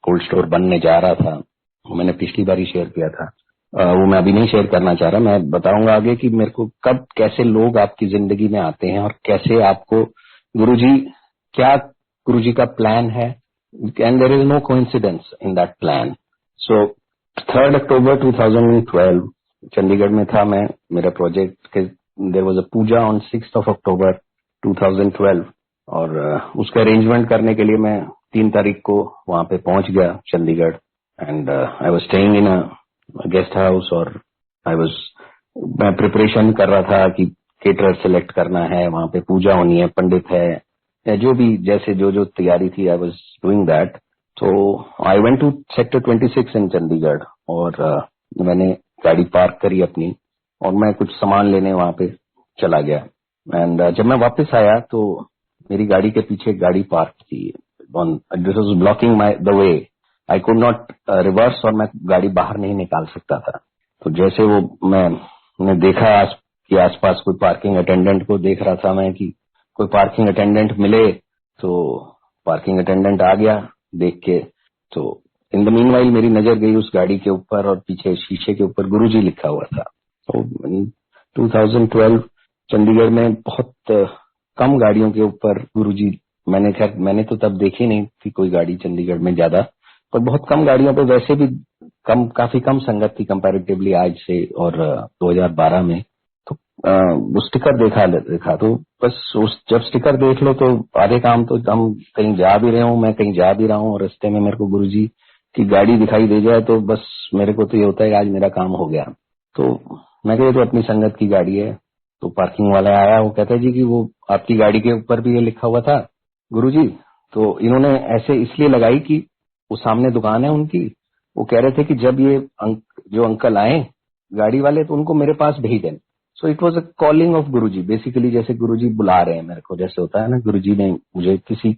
कोल्ड स्टोर बनने जा रहा था। वो मैंने पिछली बार ही शेयर किया था। वो मैं अभी नहीं शेयर करना चाह रहा। मैं बताऊंगा आगे कि मेरे को कब कैसे लोग आपकी जिंदगी में आते हैं और कैसे आपको गुरुजी, क्या गुरुजी का प्लान है, and there is no coincidence in that plan. So 3rd October 2012 Chandigarh में था मैं। मेरा प्रोजेक्ट के there was a puja on 6th of October 2012, और उसका अरेंजमेंट करने के लिए मैं 3 तारीख को वहां पे पहुंच गया Chandigarh. And I was staying in a guest house, और मैं प्रिपरेशन कर रहा था कि केटरर सेलेक्ट करना है, वहां पे पूजा होनी है, पंडित है, या जो भी जैसे जो तैयारी थी, आई वाज डूइंग दैट। तो आई वेंट टू सेक्टर 26 इन चंडीगढ़, और मैंने गाड़ी पार्क करी अपनी, और मैं कुछ सामान लेने वहां पे चला गया। एंड जब मैं वापस आया तो मेरी गाड़ी के पीछे एक गाड़ी पार्क थी, this was blocking the way. I could not reverse, और मैं गाड़ी बाहर नहीं निकाल सकता था। तो जैसे वो मैंने देखा कि आसपास कोई पार्किंग अटेंडेंट को देख रहा था मैं कि कोई पार्किंग अटेंडेंट मिले, तो पार्किंग अटेंडेंट आ गया देख के। तो इन द मीनवाइल मेरी नजर गई उस गाड़ी के ऊपर, और पीछे शीशे के ऊपर गुरुजी लिखा हुआ था। तो 2012 चंडीगढ़ में बहुत कम गाड़ियों के ऊपर गुरुजी, मैंने तो तब देखी नहीं थी कोई गाड़ी चंडीगढ़ में ज्यादा, पर बहुत कम गाड़ियों पे वैसे भी काफी कम संगत थी कंपैरेटिवली आज से, और 2012 में। तो वो स्टिकर देखा तो बस जब स्टिकर देख लो तो आधे काम तो हम कहीं जा भी रहे हूँ, मैं कहीं जा भी रहा हूँ, और रास्ते में मेरे को गुरुजी की गाड़ी दिखाई दे जाए तो बस मेरे को तो ये होता है कि आज मेरा काम हो गया। तो मैं कह, तो अपनी संगत की गाड़ी है। तो पार्किंग वाला आया, वो कहता है जी कि वो आपकी गाड़ी के ऊपर भी ये लिखा हुआ था गुरुजी। तो इन्होंने ऐसे इसलिए लगाई कि वो सामने दुकान है उनकी, वो कह रहे थे कि जब ये जो अंकल आए गाड़ी वाले तो उनको मेरे पास भेज दें। So it was a calling of Guruji, basically जैसे गुरुजी बुला रहे हैं मेरे को, जैसे होता है ना गुरुजी ने मुझे किसी,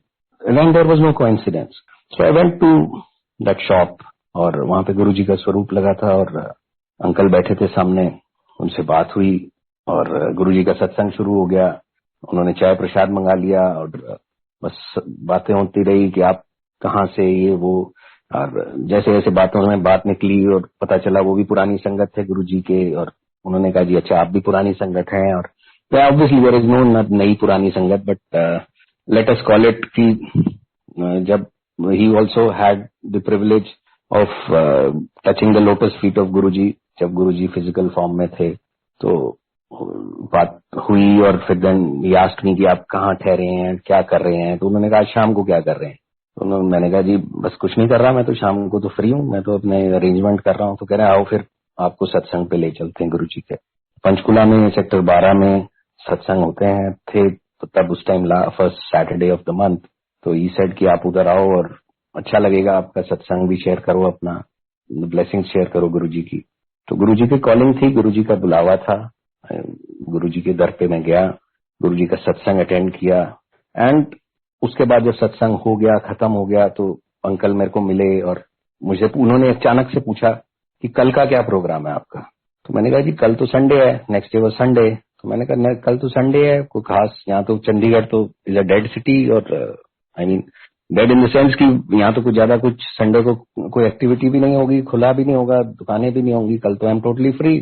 and there was no coincidence. So I went to that shop, और वहां पे गुरुजी का स्वरूप लगा था, और अंकल बैठे थे सामने, उनसे बात हुई, और गुरुजी का सत्संग शुरू हो गया। उन्होंने चाय प्रसाद मंगा लिया, और बस बातें होती रही कि आप कहाँ से, ये वो, और जैसे जैसे बातों में बात निकली और पता चला वो भी पुरानी संगत थे गुरुजी के, और उन्होंने कहा जी अच्छा आप भी पुरानी संगत हैं। और ऑब्वियसली देयर इज नो नई पुरानी संगत, but let us call it कि जब he also had the privilege of touching the lotus feet of Guruji, जब गुरुजी फिजिकल फॉर्म में थे, तो बात हुई। और फिर देन ही आस्क्ड मी कि आप कहाँ ठहरे हैं, क्या कर रहे हैं। तो उन्होंने कहा शाम को क्या कर रहे हैं। तो मैंने कहा जी बस कुछ नहीं कर रहा, मैं तो शाम को तो फ्री हूँ, मैं तो अपने अरेंजमेंट कर रहा हूँ। तो कह रहे आओ फिर आपको सत्संग पे ले चलते हैं गुरुजी के। पंचकुला में सेक्टर 12 में सत्संग होते हैं थे तो तब उस time first Saturday of the month. तो ई सेड कि आप उधर आओ और अच्छा लगेगा, आपका सत्संग भी शेयर करो, अपना ब्लेसिंग शेयर करो गुरुजी की। तो गुरुजी की कॉलिंग थी, गुरुजी का बुलावा था। गुरुजी के दर पे मैं गया, गुरुजी का सत्संग अटेंड किया। एंड उसके बाद जब सत्संग हो गया, खत्म हो गया, तो अंकल मेरे को मिले, और मुझे उन्होंने अचानक से पूछा कि कल का क्या प्रोग्राम है आपका। तो मैंने कहा जी कल तो संडे है, नेक्स्ट डे वो संडे। तो मैंने कहा कल तो संडे है, कोई खास, यहाँ तो चंडीगढ़ तो इज अ डेड सिटी, और I mean dead in the sense कि यहाँ तो कुछ ज्यादा कुछ संडे को कोई एक्टिविटी भी नहीं होगी, खुला भी नहीं होगा, दुकानें भी नहीं होंगी। कल तो I am totally free.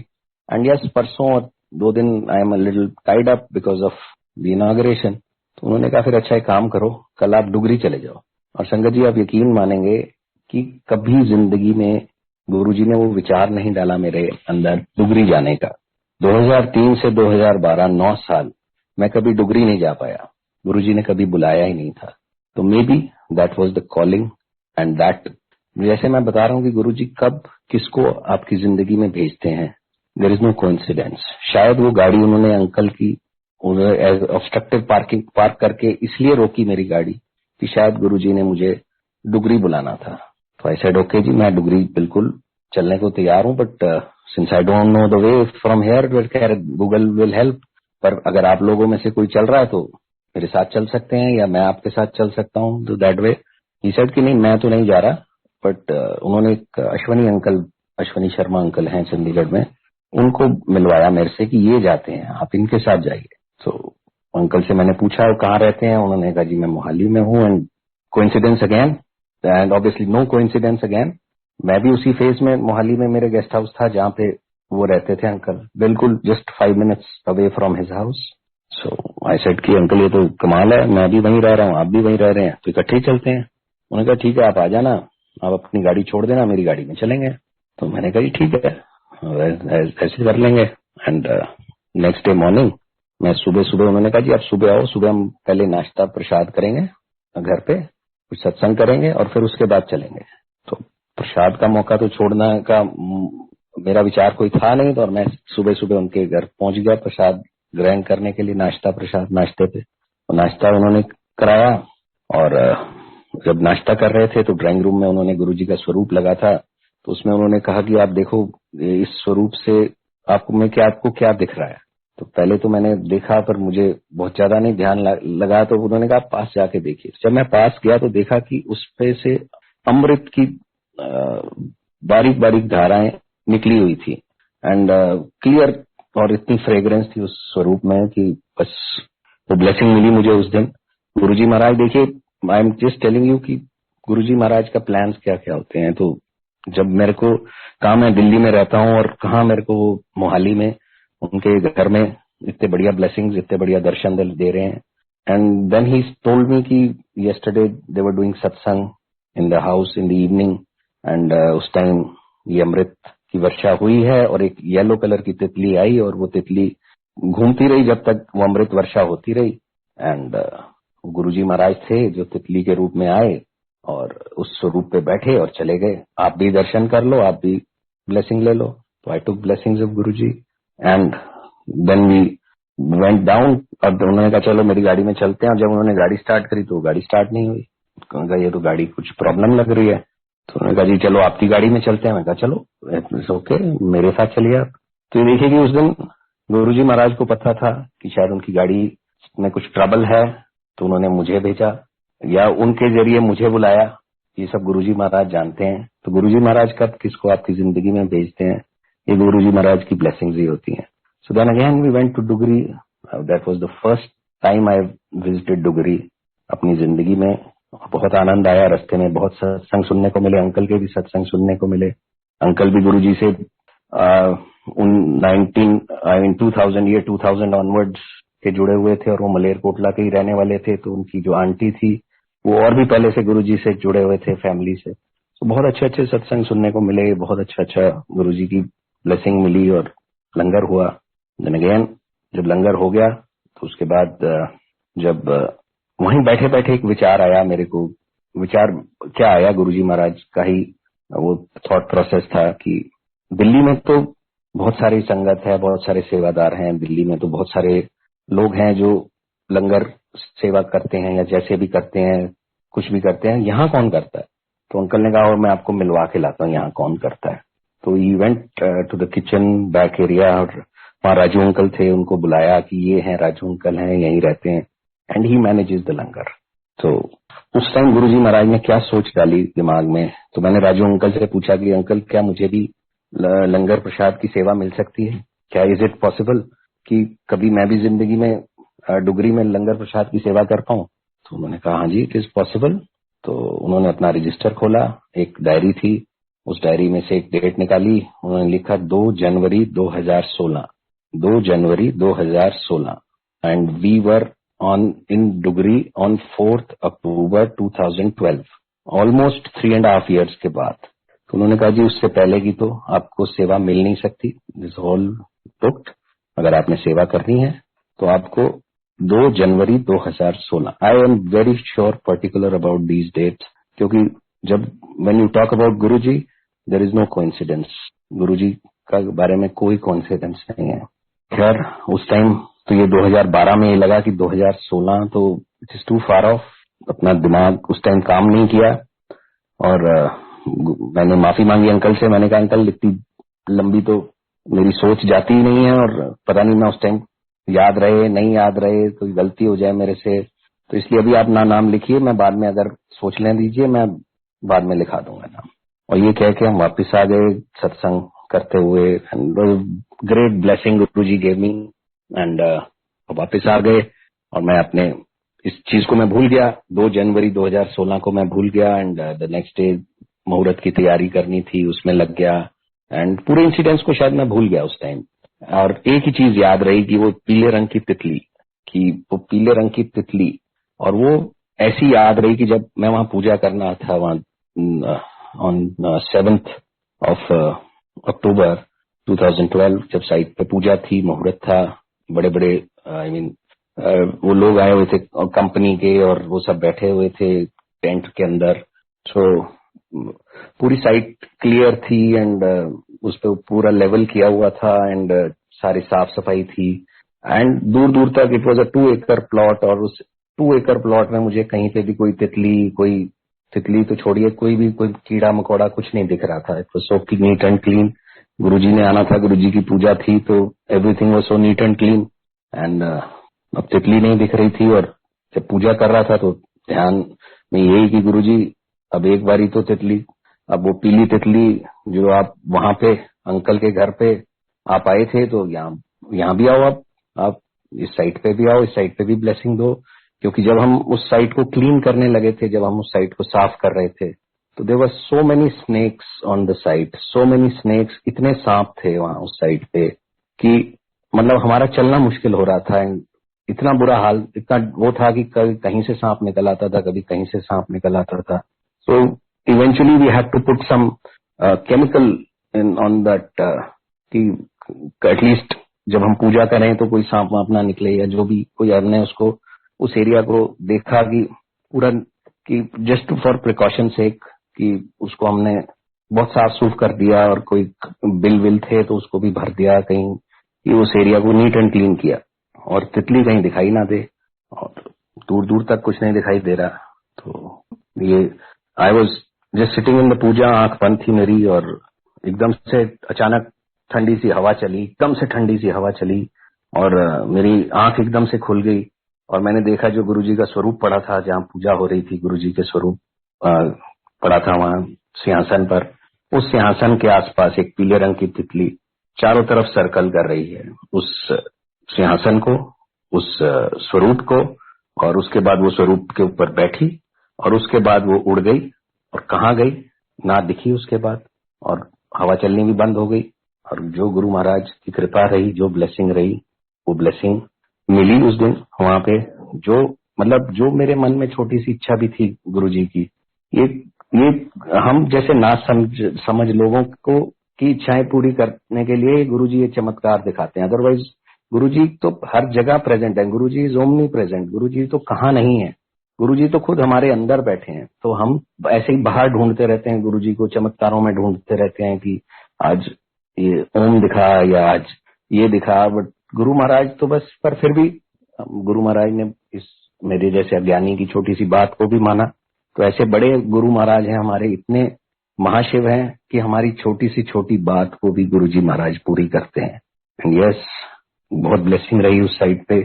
And yes, परसों और 2 दिन I am a little tied up because of the inauguration. तो उन्होंने कहा फिर अच्छा एक काम करो, कल आप डुगरी चले जाओ। और संगत जी आप यकीन मानेंगे कि कभी जिंदगी में गुरुजी ने वो विचार नहीं डाला मेरे अंदर डुगरी जाने का। 2003 से 2012 9 साल मैं कभी डुगरी नहीं जा पाया, गुरुजी ने कभी बुलाया ही नहीं था। तो may be that was the calling and that, जैसे मैं बता रहा हूँ कि गुरुजी कब किसको आपकी जिंदगी में भेजते हैं, देयर इज नो कोइंसिडेंस। शायद वो गाड़ी उन्होंने अंकल की ऑब्स्ट्रक्टिव पार्किंग पार्क करके इसलिए रोकी मेरी गाड़ी कि शायद गुरुजी ने मुझे डुगरी बुलाना था। तो आई सेड ओके जी, मैं डुगरी बिल्कुल चलने को तैयार हूँ, but since I don't know the way from here, Google will help. पर अगर आप लोगों में से कोई चल रहा है तो मेरे साथ चल सकते हैं या मैं आपके साथ चल सकता हूँ, तो दैट वे ही सेड कि नहीं मैं तो नहीं जा रहा। बट उन्होंने एक अश्वनी शर्मा अंकल हैं चंडीगढ़ में, उनको मिलवाया मेरे से कि ये जाते हैं, आप इनके साथ जाइए। तो अंकल से मैंने पूछा वो कहाँ रहते हैं, उन्होंने कहा जी मैं मोहाली में हूँ। And coincidence again, and obviously no coincidence again, मैं भी उसी फेज में मोहाली में मेरे गेस्ट हाउस था जहाँ पे वो रहते थे अंकल, बिल्कुल just 5 minutes away from his house. So I said कि अंकल ये तो कमाल है, मैं भी वहीं रह रहा हूँ, आप भी वहीं रह रहे हैं, तो इकट्ठे ही चलते हैं। उन्होंने कहा ठीक है आप आ जाना, आप अपनी गाड़ी छोड़ देना, मेरी गाड़ी में चलेंगे। तो मैंने कहा जी ठीक है ऐसे कर लेंगे। एंड नेक्स्ट डे मॉर्निंग मैं सुबह सुबह, उन्होंने कहा जी आप सुबह आओ, सुबह हम पहले नाश्ता प्रसाद करेंगे घर पे, कुछ सत्संग करेंगे और फिर उसके बाद चलेंगे। तो प्रसाद का मौका तो छोड़ना का मेरा विचार कोई था नहीं, तो और मैं सुबह सुबह उनके घर पहुंच गया प्रसाद ग्रहण करने के लिए, नाश्ता प्रसाद नाश्ते पे। तो नाश्ता उन्होंने कराया और जब नाश्ता कर रहे थे तो ड्राइंग रूम में उन्होंने गुरुजी का स्वरूप लगा था, तो उसमें उन्होंने कहा कि आप देखो इस स्वरूप से आपको क्या दिख रहा है। तो पहले तो मैंने देखा पर मुझे बहुत ज्यादा नहीं ध्यान लगा, तो उन्होंने कहा पास जाके देखिए। जब मैं पास गया तो देखा कि उस पे से अमृत की बारीक बारीक धाराएं निकली हुई थी एंड क्लियर, और इतनी फ्रेग्रेंस थी उस स्वरूप में कि बस वो ब्लेसिंग मिली मुझे उस दिन। गुरुजी महाराज देखिए, I am just telling you कि गुरुजी महाराज का प्लान्स क्या क्या होते हैं। तो जब मेरे को कहा मैं दिल्ली में रहता हूँ और कहा मेरे को वो मोहाली में उनके घर में इतने बढ़िया ब्लेसिंग्स, इतने बढ़िया दर्शन दे रहे हैं। And then he told me कि yesterday they were doing satsang in the house in the evening, and उस टाइम ये अमृत की वर्षा हुई है और एक येलो कलर की तितली आई और वो तितली घूमती रही जब तक वो अमृत वर्षा होती रही। एंड गुरुजी महाराज थे जो तितली के रूप में आए और उस स्वरूप पे बैठे और चले गए, आप भी दर्शन कर लो, आप भी ब्लेसिंग ले लो। तो I took blessings of Guruji and then we went down. अब उन्होंने कहा चलो मेरी गाड़ी में चलते हैं, और जब उन्होंने गाड़ी स्टार्ट करी तो गाड़ी स्टार्ट नहीं हुई। उन्होंने कहा ये तो गाड़ी कुछ प्रॉब्लम लग रही है। तो उन्होंने कहा जी चलो आपकी गाड़ी में चलते हैं। मैं कहा चलो ओके मेरे साथ चलिए आप। तो ये देखिए कि उस दिन गुरुजी महाराज को पता था कि शायद उनकी गाड़ी में कुछ ट्रबल है, तो उन्होंने मुझे भेजा या उनके जरिए मुझे बुलाया। ये सब गुरुजी महाराज जानते हैं। तो गुरुजी महाराज कब किसको आपकी जिंदगी में भेजते हैं, ये गुरुजी महाराज की ब्लेसिंग्स ही होती हैं। So then again we went to Dugri, that was the first time I visited Dugri अपनी जिंदगी में। बहुत आनंद आया, रास्ते में बहुत सत्संग सुनने को मिले, अंकल के भी सत्संग सुनने को मिले। अंकल भी गुरुजी से 2000 ऑनवर्ड्स के जुड़े हुए थे और वो मलेरकोटला के ही रहने वाले थे। तो उनकी जो आंटी थी वो और भी पहले से गुरुजी से जुड़े हुए थे फैमिली से। तो बहुत अच्छे अच्छे सत्संग सुनने को मिले, बहुत अच्छा गुरुजी की ब्लेसिंग मिली और लंगर हुआ। देन अगेन जब लंगर हो गया तो उसके बाद जब वहीं बैठे बैठे एक विचार आया मेरे को। विचार क्या आया, गुरुजी महाराज का ही वो थॉट प्रोसेस था कि दिल्ली में तो बहुत सारी संगत है, बहुत सारे सेवादार हैं, दिल्ली में तो बहुत सारे लोग हैं जो लंगर सेवा करते हैं या जैसे भी करते हैं, कुछ भी करते हैं, यहाँ कौन करता है। तो अंकल ने कहा और मैं आपको मिलवा के लाता हूँ यहाँ कौन करता है। तो he went to the kitchen back area और वहाँ राजू अंकल थे, उनको बुलाया कि ये हैं राजू अंकल हैं, यहीं रहते हैं, एंड ही मैनेजेस द लंगर। तो उस टाइम गुरुजी महाराज ने क्या सोच डाली दिमाग में, तो मैंने राजू अंकल से पूछा कि अंकल क्या मुझे भी लंगर प्रसाद की सेवा मिल सकती है, क्या इज इट पॉसिबल कि कभी मैं भी जिंदगी में डुगरी में लंगर प्रसाद की सेवा कर पाऊं। तो उन्होंने कहा हाँ जी इट इज पॉसिबल। तो उन्होंने अपना रजिस्टर खोला, एक डायरी थी, उस डायरी में से एक डेट निकाली, उन्होंने लिखा 2 जनवरी 2016 and we were in Dugri on 4th October 2012, almost 3.5 years के बाद। तो उन्होंने कहा जी उससे पहले की तो आपको सेवा मिल नहीं सकती, दिस ऑल बुक्ड, अगर आपने सेवा करनी है तो आपको 2 जनवरी 2016। I am very sure particular about these dates, क्योंकि जब when you talk about Guruji there is no coincidence, Guruji का बारे में कोई कोइंसिडेंस नहीं है। खैर उस टाइम तो ये 2012 में ये लगा कि 2016 तो it is too far off, अपना दिमाग उस टाइम काम नहीं किया। और मैंने माफी मांगी अंकल से, मैंने कहा अंकल इतनी लंबी तो मेरी सोच जाती ही नहीं है, और पता नहीं मैं उस टाइम याद रहे नहीं याद रहे तो गलती हो जाए मेरे से, तो इसलिए अभी आप ना नाम लिखिए, मैं बाद में अगर सोच लें दीजिए, मैं बाद में लिखा दूंगा नाम। और ये कह के हम वापिस आ गए सत्संग करते हुए, great blessing Guruji gave me, and वापिस आ गए। और मैं अपने इस चीज को मैं भूल गया, 2 जनवरी 2016 को मैं भूल गया, एंड द नेक्स्ट डे मुहूर्त की तैयारी करनी थी उसमें लग गया, एंड पूरे इंसिडेंट्स को शायद मैं भूल गया उस टाइम। और एक ही चीज याद रही कि वो पीले रंग की तितली, और वो ऐसी याद रही कि जब मैं वहां पूजा करना था, वहां ऑन 7th of October 2012, जब साइट पे पूजा थी, मुहूर्त था, बड़े बड़े आई मीन वो लोग आए हुए थे कंपनी के, और वो सब बैठे हुए थे टेंट के अंदर। सो पूरी साइट क्लियर थी, एंड उस पे पूरा लेवल किया हुआ था, एंड सारी साफ सफाई थी, एंड दूर दूर तक इट वाज अ 2 एकड़ प्लॉट। और उस 2 एकड़ प्लॉट में मुझे कहीं पे भी कोई तितली तो छोड़िए, कोई कीड़ा मकोड़ा कुछ नहीं दिख रहा था। It was so neat and clean. Guruji ने आना था, गुरुजी की पूजा थी, तो everything was so neat and clean, and अब तितली नहीं दिख रही थी। और जब पूजा कर रहा था तो ध्यान में यही कि गुरुजी अब एक बारी तो तितली, अब वो पीली तितली जो आप वहां पे अंकल के घर पे आप आए थे, तो यहाँ भी आओ, आप इस साइट पे भी आओ, इस साइट पे भी ब्लेसिंग दो। क्योंकि जब हम उस साइट को क्लीन करने लगे थे, जब हम उस साइट को साफ कर रहे थे, तो there were so many snakes on the site, so many snakes, इतने सांप थे वहां उस साइट पे कि मतलब हमारा चलना मुश्किल हो रहा था। एंड इतना बुरा हाल, इतना वो था कि कहीं से सांप निकल आता था, कभी कहीं से सांप निकल आता था। So eventually we had to put some chemical in on that, कि एटलीस्ट जब हम पूजा करें तो कोई सांप वाप ना निकले, या जो भी कोई, हमने उसको उस एरिया को देखा कि पूरा, कि जस्ट फॉर प्रिकॉशन सेक, कि उसको हमने बहुत साफ सूफ कर दिया, और कोई बिल विल थे तो उसको भी भर दिया कहीं, कि उस एरिया को नीट एंड क्लीन किया, और तितली कहीं दिखाई ना दे, और दूर दूर तक कुछ नहीं दिखाई दे रहा। तो ये I was just sitting in the puja, आंख बंद थी मेरी, और एकदम से अचानक ठंडी सी हवा चली, एकदम से ठंडी सी हवा चली, और मेरी आंख एकदम से खुल गई, और मैंने देखा जो गुरुजी का स्वरूप पड़ा था, जहाँ पूजा हो रही थी, गुरुजी के स्वरूप पड़ा था वहां सिंहासन पर, उस सिंहासन के आसपास एक पीले रंग की तितली चारों तरफ सर्कल कर रही है, उस सिंहासन को, उस स्वरूप को, और उसके बाद वो स्वरूप के ऊपर बैठी, और उसके बाद वो उड़ गई, और कहाँ गई ना दिखी उसके बाद, और हवा चलनी भी बंद हो गई। और जो गुरु महाराज की कृपा रही, जो ब्लेसिंग रही, वो ब्लेसिंग मिली उस दिन वहां पे। जो मतलब जो मेरे मन में छोटी सी इच्छा भी थी गुरुजी की, ये हम जैसे ना समझ लोगों को की इच्छाएं पूरी करने के लिए गुरुजी ये चमत्कार दिखाते हैं। अदरवाइज गुरुजी तो हर जगह प्रेजेंट है, गुरुजी इज ओमनी प्रेजेंट, गुरुजी तो कहाँ नहीं है, गुरुजी तो खुद हमारे अंदर बैठे हैं। तो हम ऐसे ही बाहर ढूंढते रहते हैं गुरुजी को, चमत्कारों में ढूंढते रहते हैं कि आज ये ओम दिखा या आज ये दिखा, बट गुरु महाराज तो बस, पर फिर भी गुरु महाराज ने इस मेरे जैसे अज्ञानी की छोटी सी बात को भी माना। तो ऐसे बड़े गुरु महाराज हैं हमारे, इतने महाशिव हैं कि हमारी छोटी सी छोटी बात को भी गुरुजी महाराज पूरी करते हैं। एंड यस, बहुत ब्लेसिंग रही उस साइट पे,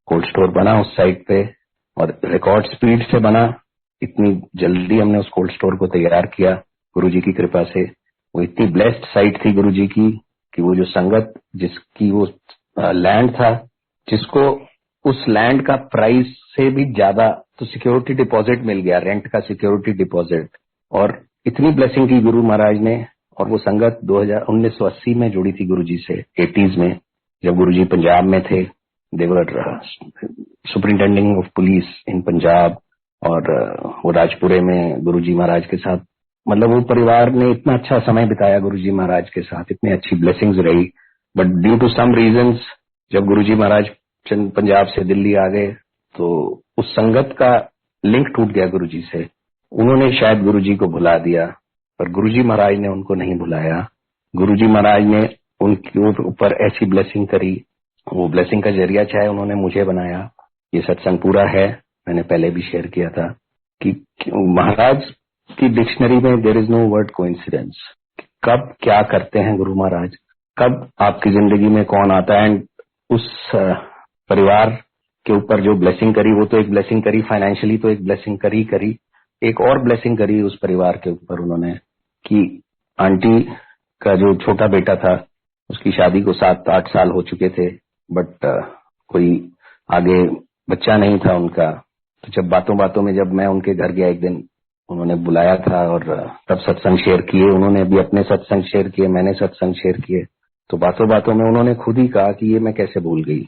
कोल्ड स्टोर बना उस साइट पे, और रिकॉर्ड स्पीड से बना, इतनी जल्दी हमने उस कोल्ड स्टोर को तैयार किया गुरुजी की कृपा से। वो इतनी ब्लेस्ड साइट थी गुरुजी की कि वो जो संगत जिसकी वो लैंड था, जिसको उस लैंड का प्राइस से भी ज्यादा तो सिक्योरिटी डिपॉजिट मिल गया, रेंट का सिक्योरिटी डिपॉजिट, और इतनी ब्लेसिंग की गुरु महाराज ने। और वो संगत 1980 में जुड़ी थी गुरुजी से, 80s में, जब गुरुजी पंजाब में थे, दे वर सुपरिंटेंडिंग ऑफ पुलिस इन पंजाब, और वो राजपुरे में गुरुजी महाराज के साथ, मतलब वो परिवार ने इतना अच्छा समय बिताया गुरुजी महाराज के साथ, इतनी अच्छी ब्लेसिंग्स रही। But due to some reasons जब गुरुजी महाराज पंजाब से दिल्ली आ गए तो उस संगत का लिंक टूट गया गुरुजी से। उन्होंने शायद गुरुजी को भुला दिया, पर गुरुजी महाराज ने उनको नहीं भुलाया। गुरुजी महाराज ने उनके ऊपर ऐसी ब्लेसिंग करी, वो ब्लेसिंग का जरिया चाहे उन्होंने मुझे बनाया। ये सत्संग पूरा है, मैंने पहले भी शेयर किया था कि महाराज की डिक्शनरी में there is no word coincidence. कब क्या करते हैं गुरु महाराज, कब आपकी जिंदगी में कौन आता है। एंड उस परिवार के ऊपर जो ब्लेसिंग करी, वो तो एक ब्लेसिंग करी फाइनेंशियली, तो एक ब्लेसिंग करी एक और ब्लेसिंग करी उस परिवार के ऊपर उन्होंने, कि आंटी का जो छोटा बेटा था उसकी शादी को 7-8 साल हो चुके थे, बट कोई आगे बच्चा नहीं था उनका। तो जब बातों बातों में जब मैं उनके घर गया एक दिन, उन्होंने बुलाया था और तब सत्संग शेयर किए, उन्होंने भी अपने सत्संग शेयर किए, मैंने सत्संग शेयर किए। तो बातों बातों में उन्होंने खुद ही कहा कि ये मैं कैसे भूल गई,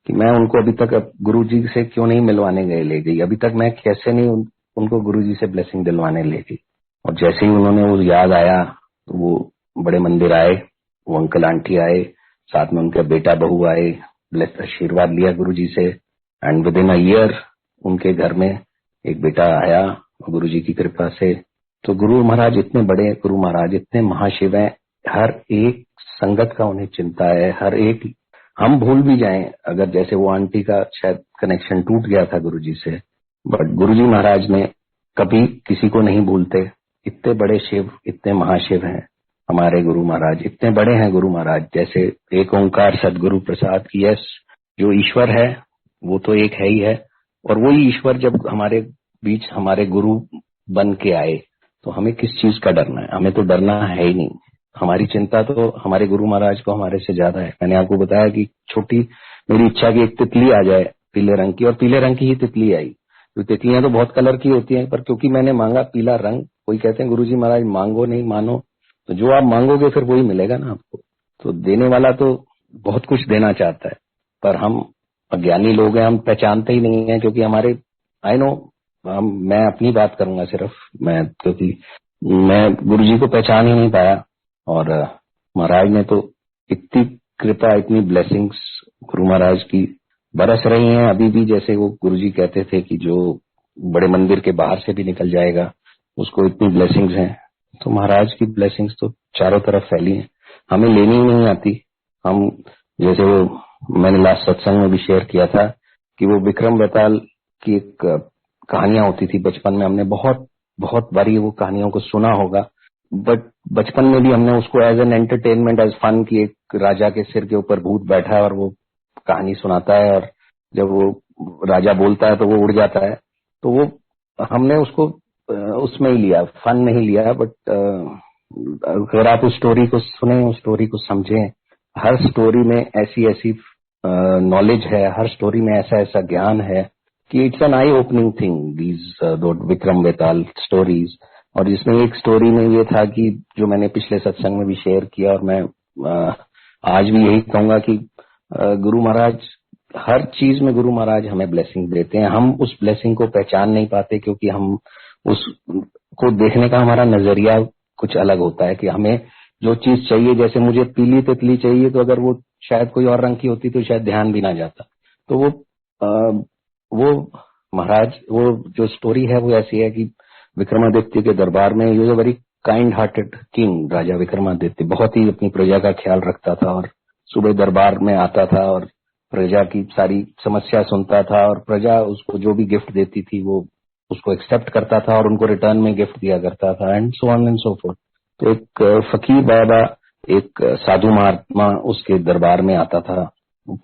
कि मैं उनको अभी तक गुरु जी से क्यों नहीं मिलवाने ले गई, अभी तक मैं कैसे नहीं उनको गुरु जी से ब्लेसिंग दिलवाने ले गई। और जैसे ही उन्होंने वो याद आया तो वो बड़े मंदिर आए, वो अंकल आंटी आए, साथ में उनका बेटा बहू आए, आशीर्वाद लिया गुरु जी से। And with in a year उनके घर में एक बेटा आया गुरु जी की कृपा से। तो गुरु महाराज इतने बड़े, गुरु महाराज इतने महाशिव हैं, हर एक संगत का उन्हें चिंता है। हर एक, हम भूल भी जाएं अगर, जैसे वो आंटी का शायद कनेक्शन टूट गया था गुरु जी से, बट गुरु जी महाराज ने कभी किसी को नहीं भूलते। इतने बड़े शिव, इतने महाशिव हैं हमारे गुरु महाराज, इतने बड़े हैं गुरु महाराज। जैसे एक ओंकार सदगुरु प्रसाद की, यस, जो ईश्वर है वो तो एक है ही है, और वही ईश्वर जब हमारे बीच हमारे गुरु बन के आए तो हमें किस चीज का डरना है, हमें तो डरना है ही नहीं। हमारी चिंता तो हमारे गुरु महाराज को हमारे से ज्यादा है। मैंने आपको बताया कि छोटी मेरी इच्छा की एक तितली आ जाए पीले रंग की, और पीले रंग की ही तितली आई। तो तितलियां तो बहुत कलर की होती हैं, पर क्योंकि मैंने मांगा पीला रंग, कोई कहते हैं गुरुजी महाराज मांगो नहीं मानो, तो जो आप मांगोगे फिर वही मिलेगा ना आपको। तो देने वाला तो बहुत कुछ देना चाहता है, पर हम अज्ञानी लोग हैं, हम पहचानते ही नहीं है। क्योंकि हमारे, आई नो, मैं अपनी बात करूंगा सिर्फ, क्योंकि मैं गुरुजी को पहचान ही नहीं पाया। और महाराज ने तो इतनी कृपा, इतनी ब्लेसिंग्स गुरु महाराज की बरस रही हैं अभी भी। जैसे वो गुरुजी कहते थे कि जो बड़े मंदिर के बाहर से भी निकल जाएगा उसको इतनी ब्लेसिंग्स हैं। तो महाराज की ब्लेसिंग्स तो चारों तरफ फैली हैं, हमें लेनी ही नहीं आती। हम, जैसे वो मैंने लास्ट सत्संग में भी शेयर किया था कि वो विक्रम बेताल की एक कहानियां होती थी बचपन में, हमने बहुत बहुत बारी वो कहानियों को सुना होगा, बट बचपन में भी हमने उसको as an entertainment, as fun, की एक राजा के सिर के ऊपर भूत बैठा है और वो कहानी सुनाता है, और जब वो राजा बोलता है तो वो उड़ जाता है। तो वो हमने उसको उसमें ही लिया, फन में ही लिया। बट अगर आप उस स्टोरी को सुने, उस स्टोरी को समझें, हर स्टोरी में ऐसी ऐसी नॉलेज है, हर स्टोरी में ऐसा ऐसा ज्ञान है कि it's an I opening thing, these दो विक्रम बेताल स्टोरीज। और जिसमें एक स्टोरी में ये था कि जो मैंने पिछले सत्संग में भी शेयर किया, और मैं आज भी यही कहूंगा कि गुरु महाराज, हर चीज में गुरु महाराज हमें ब्लेसिंग देते हैं। हम उस ब्लेसिंग को पहचान नहीं पाते क्योंकि हम उसको देखने का हमारा नजरिया कुछ अलग होता है, कि हमें जो चीज चाहिए, जैसे मुझे पीली तितली चाहिए, तो अगर वो शायद कोई और रंग की होती तो शायद ध्यान भी ना जाता। तो वो महाराज, वो जो स्टोरी है वो ऐसी है कि विक्रमादित्य के दरबार में, ये वेरी काइंड हार्टेड किंग, राजा विक्रमादित्य बहुत ही अपनी प्रजा का ख्याल रखता था, और सुबह दरबार में आता था और प्रजा की सारी समस्या सुनता था, और प्रजा उसको जो भी गिफ्ट देती थी वो उसको एक्सेप्ट करता था और उनको रिटर्न में गिफ्ट दिया करता था, and so on and so fourth. तो एक फकीर बाबा, एक साधु महात्मा उसके दरबार में आता था,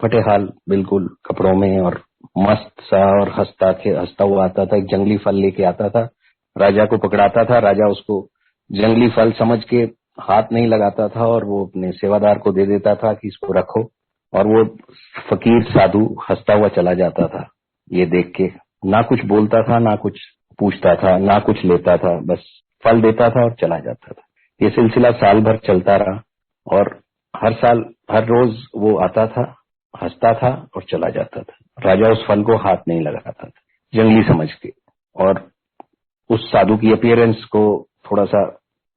फटे हाल बिल्कुल कपड़ों में और मस्त सा, और हंसता हुआ आता था। एक जंगली फल लेके आता था, राजा को पकड़ाता था, राजा उसको जंगली फल समझ के हाथ नहीं लगाता था और वो अपने सेवादार को दे देता था कि इसको रखो, और वो फकीर साधु हंसता हुआ चला जाता था। ये देख के ना कुछ बोलता था, ना कुछ पूछता था, ना कुछ लेता था, बस फल देता था और चला जाता था। ये सिलसिला साल भर चलता रहा, और हर साल हर रोज वो आता था हंसता था और चला जाता था। राजा उस फल को हाथ नहीं लगाता था, जंगली समझ के। और उस साधु की अपीयरेंस को थोड़ा सा,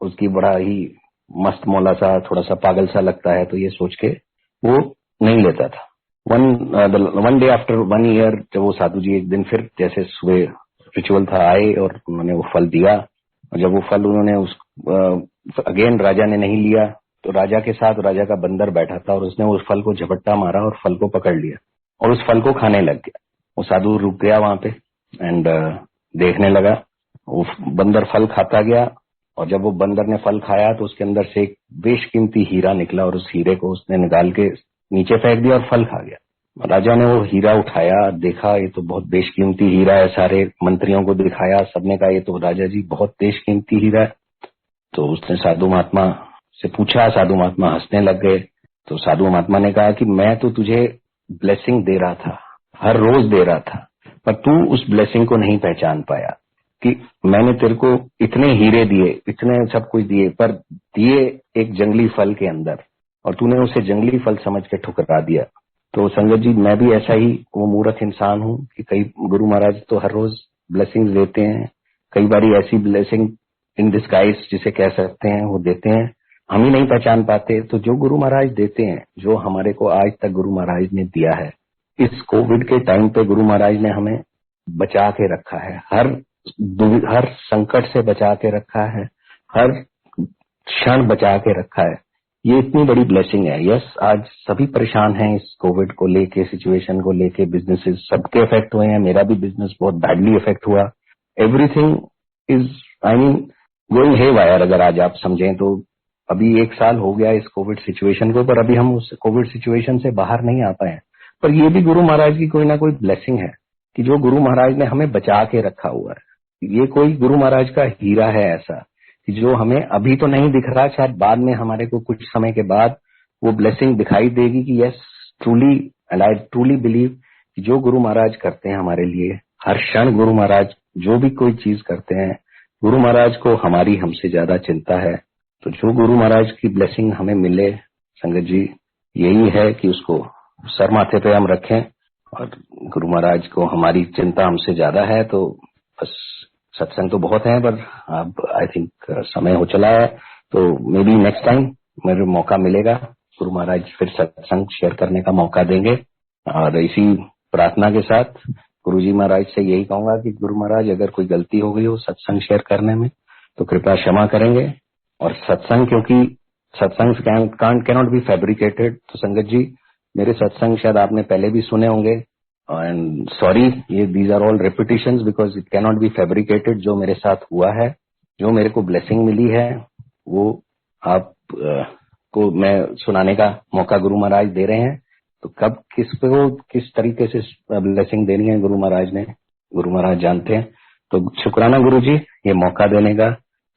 उसकी बड़ा ही मस्त मौला सा, थोड़ा सा पागल सा लगता है, तो ये सोच के वो नहीं लेता था। वन डे आफ्टर 1 ईयर, जब वो साधु जी एक दिन फिर जैसे सुबह रिचुअल था आए और उन्होंने वो फल दिया, और जब वो फल उन्होंने अगेन राजा ने नहीं लिया, तो राजा के साथ राजा का बंदर बैठा था और उसने उस फल को झपट्टा मारा और फल को पकड़ लिया और उस फल को खाने लग गया। वो साधु रुक गया वहां पे एंड देखने लगा। वो बंदर फल खाता गया और जब वो बंदर ने फल खाया तो उसके अंदर से एक बेशकीमती हीरा निकला और उस हीरे को उसने निकाल के नीचे फेंक दिया और फल खा गया। राजा ने वो हीरा उठाया, देखा ये तो बहुत बेशकीमती हीरा है, सारे मंत्रियों को दिखाया, सबने कहा ये तो राजा जी बहुत बेशकीमती हीरा है। तो उसने साधु महात्मा से पूछा, साधु महात्मा हंसने लग गए। तो साधु महात्मा ने कहा कि मैं तो तुझे ब्लेसिंग दे रहा था, हर रोज दे रहा था, पर तू उस ब्लेसिंग को नहीं पहचान पाया कि मैंने तेरे को इतने हीरे दिए, इतने सब कुछ दिए, पर दिए एक जंगली फल के अंदर, और तूने उसे जंगली फल समझ के ठुकरा दिया। तो संगत जी, मैं भी ऐसा ही वो मूर्ख इंसान हूँ कि कई गुरु महाराज तो हर रोज ब्लेसिंग देते हैं, कई बारी ऐसी ब्लेसिंग इन डिस्गाइज जिसे कह सकते हैं वो देते हैं, हम ही नहीं पहचान पाते। तो जो गुरु महाराज देते हैं, जो हमारे को आज तक गुरु महाराज ने दिया है, इस कोविड के टाइम पे गुरु महाराज ने हमें बचा के रखा है, हर संकट से बचा के रखा है, हर क्षण बचा के रखा है। ये इतनी बड़ी ब्लेसिंग है। यस, आज सभी परेशान हैं इस कोविड को लेके, सिचुएशन को लेके, बिजनेसेस सबके इफेक्ट हुए हैं, मेरा भी बिजनेस बहुत बैडली इफेक्ट हुआ। Everything is going haywire, अगर आज आप समझें तो। अभी 1 साल हो गया इस कोविड सिचुएशन को, पर अभी हम उस कोविड सिचुएशन से बाहर नहीं आ पाए। पर ये भी गुरु महाराज की कोई ना कोई ब्लेसिंग है कि जो गुरु महाराज ने हमें बचा के रखा हुआ है। ये कोई गुरु महाराज का हीरा है ऐसा कि जो हमें अभी तो नहीं दिख रहा, शायद बाद में हमारे को कुछ समय के बाद वो ब्लेसिंग दिखाई देगी कि yes, truly and I truly believe कि जो गुरु महाराज करते हैं हमारे लिए, हर क्षण गुरु महाराज जो भी कोई चीज करते हैं, गुरु महाराज को हमारी हमसे ज्यादा चिंता है। तो जो गुरु महाराज की ब्लेसिंग हमें मिले, संगत जी, यही है कि उसको सर माथे पे हम रखें, और गुरु महाराज को हमारी चिंता हमसे ज्यादा है। तो बस सत्संग तो बहुत है, पर अब आई थिंक समय हो चला है, तो मे बी नेक्स्ट टाइम मेरे मौका मिलेगा, गुरु महाराज फिर सत्संग शेयर करने का मौका देंगे। और इसी प्रार्थना के साथ गुरुजी महाराज से यही कहूंगा कि गुरु महाराज, अगर कोई गलती हो गई हो सत्संग शेयर करने में तो कृपया क्षमा करेंगे। और सत्संग, क्योंकि सत्संग कैनॉट बी फैब्रिकेटेड, तो संगत जी मेरे सत्संग शायद आपने पहले भी सुने होंगे, एंड सॉरी, ये these are all repetitions because it cannot be fabricated. जो मेरे साथ हुआ है, जो मेरे को ब्लेसिंग मिली है, वो आप को मैं सुनाने का मौका गुरु महाराज दे रहे हैं। तो कब किसको किस तरीके से ब्लेसिंग देनी है गुरु महाराज ने, गुरु महाराज जानते हैं। तो शुक्राना गुरु जी, ये मौका देने का,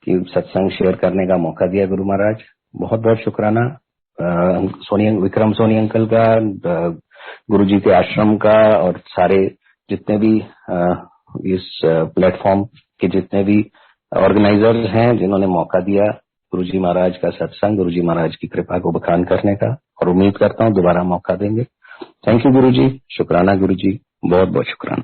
कि सत्संग शेयर करने का मौका दिया गुरु महाराज, बहुत बहुत शुक्राना। विक्रम सोनी अंकल का, गुरु जी के आश्रम का, और सारे जितने भी इस प्लेटफॉर्म के जितने भी ऑर्गेनाइजर्स हैं जिन्होंने मौका दिया गुरु जी महाराज का सत्संग, गुरु जी महाराज की कृपा को बखान करने का, और उम्मीद करता हूँ दोबारा मौका देंगे। थैंक यू गुरु जी, शुक्राना गुरु जी, बहुत बहुत शुक्राना।